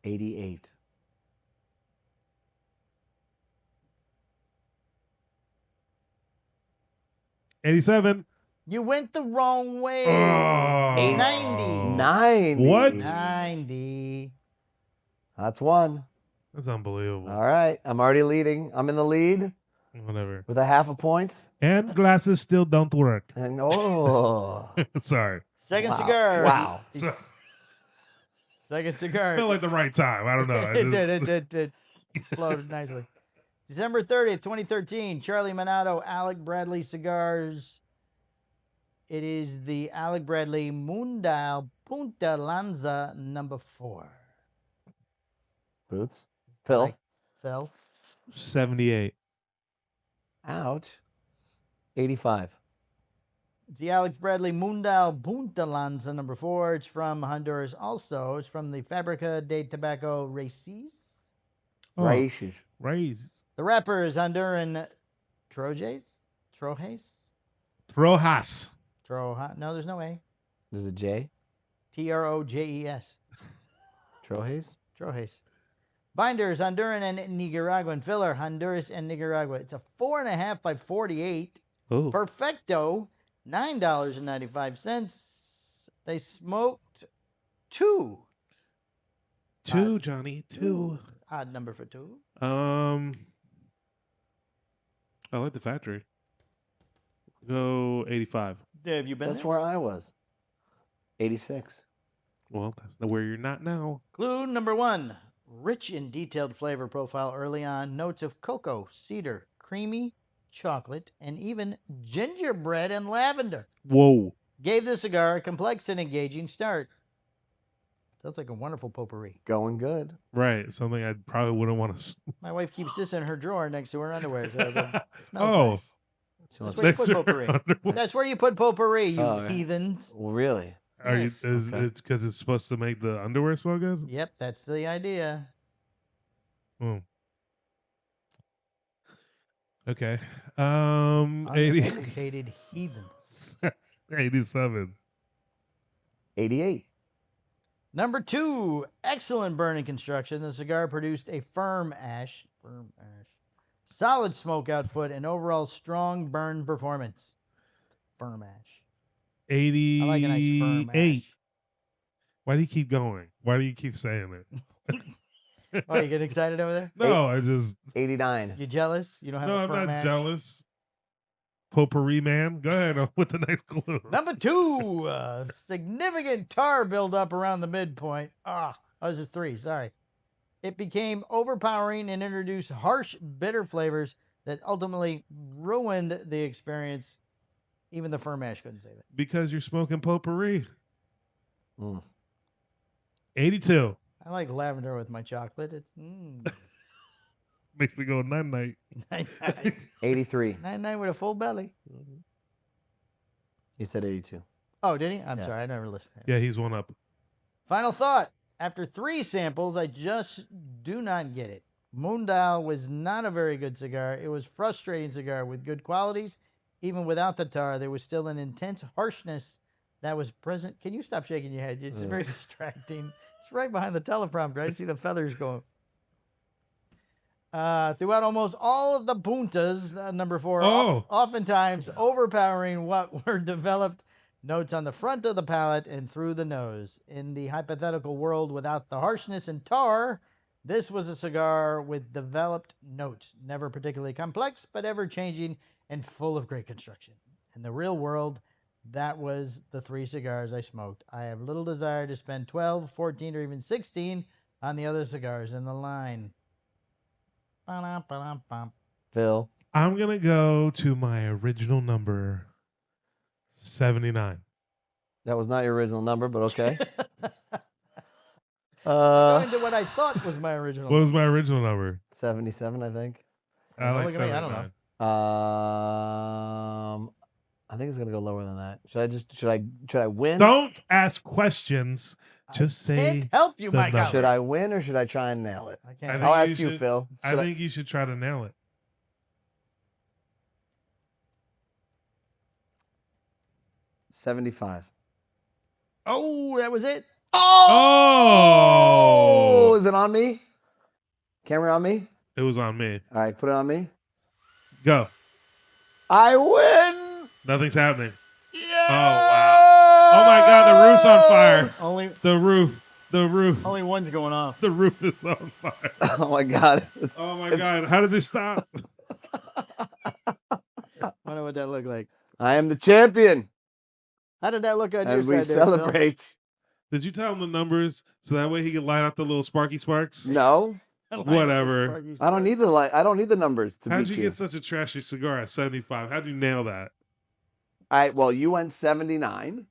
88. $87. You went the wrong way. Oh. 90. 90. What? 90. That's one. That's unbelievable. All right. I'm already leading. I'm in the lead Whatever. with a half a point. And glasses still don't work. And oh. Sorry. Second Wow. cigar. Wow. So, Second cigar. felt like the right time. I don't know. It flowed nicely. December 30th, 2013, Charlie Minato, Alec Bradley Cigars. It is the Alec Bradley Mundial Punta Lanza number 4. Boots. Phil. Like Phil. 78. Ouch. 85. It's the Alex Bradley Mundial Punta Lanza number 4. It's from Honduras also. It's from the Fabrica de Tabaco Raíces. Oh, Raíces. Raisins. The wrapper is Honduran Trojes? Rojas. No, there's no A. There's a J. Trojes. Trojes. Trojes. Binders, Honduran and Nicaraguan. Filler, Honduras and Nicaragua. It's a 4.5 by 48. Oh. Perfecto, $9.95. They smoked 2. Two, Johnny. Two. Odd number for 2. I like the factory. Go 85. Have you been That's there? where I was. 86. Well, that's where you're not now. Clue number 1. Rich in detailed flavor profile early on. Notes of cocoa, cedar, creamy, chocolate, and even gingerbread and lavender. Whoa. Gave the cigar a complex and engaging start. Sounds like a wonderful potpourri. Going good. Right. Something I probably wouldn't want to. My wife keeps this in her drawer next to her underwear. So it smells Oh. nice. She That's wants- where you Next put to her potpourri. underwear. That's where you put potpourri, you Oh, yeah. heathens. Well, really? Are you? Yes. Is Okay. it because it's supposed to make the underwear smell good? Yep, that's the idea. Oh. Okay. 80, Uneducated heathens. 87. 88. Number 2, excellent burning construction. The cigar produced a firm ash, solid smoke output, and overall strong burn performance. Firm ash. 88. I like a nice firm ash. Why do you keep going? Why do you keep saying it? Oh, you getting excited over there? No, I just. 89. You jealous? You don't have No, a I'm firm not ash? jealous. Potpourri man. Go ahead with the next clue. Number 2, significant tar buildup around the midpoint. This is 3, sorry. It became overpowering and introduced harsh, bitter flavors that ultimately ruined the experience. Even the firm ash couldn't save it. Because you're smoking potpourri. Mm. 82. I like lavender with my chocolate. It's Makes me go night-night. 83. 99 with a full belly. He said 82. Oh, did he? I'm Yeah. sorry, I never listened. Yeah, he's one up. Final thought. After 3 samples, I just do not get it. Moondal was not a very good cigar. It was a frustrating cigar with good qualities. Even without the tar, there was still an intense harshness that was present. Can you stop shaking your head? It's very distracting. It's right behind the teleprompter. I see the feathers going. Throughout almost all of the puntas, number 4, oftentimes overpowering what were developed notes on the front of the palate and through the nose. In the hypothetical world without the harshness and tar, this was a cigar with developed notes, never particularly complex, but ever-changing and full of great construction. In the real world, that was the 3 cigars I smoked. I have little desire to spend 12, 14, or even 16 on the other cigars in the line. Phil. I'm going to go to my original number, 79. That was not your original number, but okay. Going to what I thought was my original. What was my original number? 77, I think. I like look at me, I don't 79. I think it's gonna go lower than that. Should I win? Don't ask questions. Just say. Can't help you, the Mike. number. Should I win or should I try and nail it? I I can't. think I'll ask you, should- Phil. I think you should try to nail it. 75. Oh, that was it. Oh! Is it on me? Camera on me? It was on me. All right, put it on me. Go. I win. Nothing's happening. Yeah. Oh, wow. Oh, my God. The roof's on fire. Only The roof. one's going off. The roof is on fire. Oh my God. Oh, my God. How does it stop? Wonder what that looked like. I am the champion, How did that look on your and side? we there, Phil? celebrate. Did you tell him the numbers so that way he could light up the little sparky sparks? No, Whatever. I don't need the light. I don't need the numbers to How'd beat you you. get such a trashy cigar at 75? How'd you nail that? All right. Well, you went 79.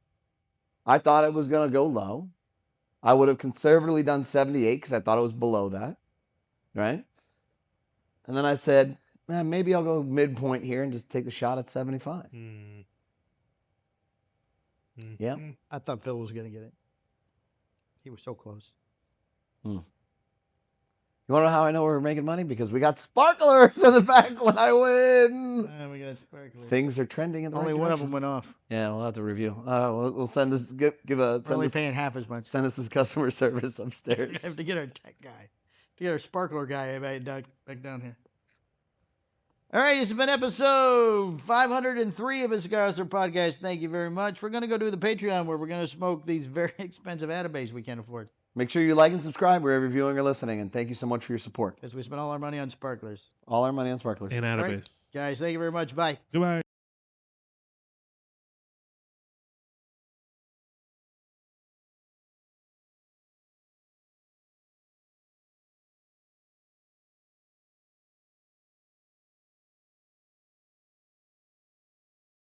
I thought it was gonna go low. I would have conservatively done 78 because I thought it was below that, right? And then I said, man, maybe I'll go midpoint here and just take the shot at 75. Yeah. I thought Phil was gonna get it. He was so close. You want to know how I know we're making money? Because we got sparklers in the back when I win. We got sparkly. Things are trending in the Only right one of them direction. went off. Yeah, we'll have to review. We'll send this. We're only paying half as much. Send us the customer service We upstairs. have to get our tech guy, to get our sparkler guy back down here. All right, this has been episode 503 of a Cigars podcast. Thank you very much. We're going to go do the Patreon where we're going to smoke these very expensive Atabase we can't afford Make sure you like and subscribe wherever you're viewing or listening, and thank you so much for your support. because we spent all our money on sparklers. All our money on sparklers. And All out of right, base. guys, thank you very much. Bye. Goodbye.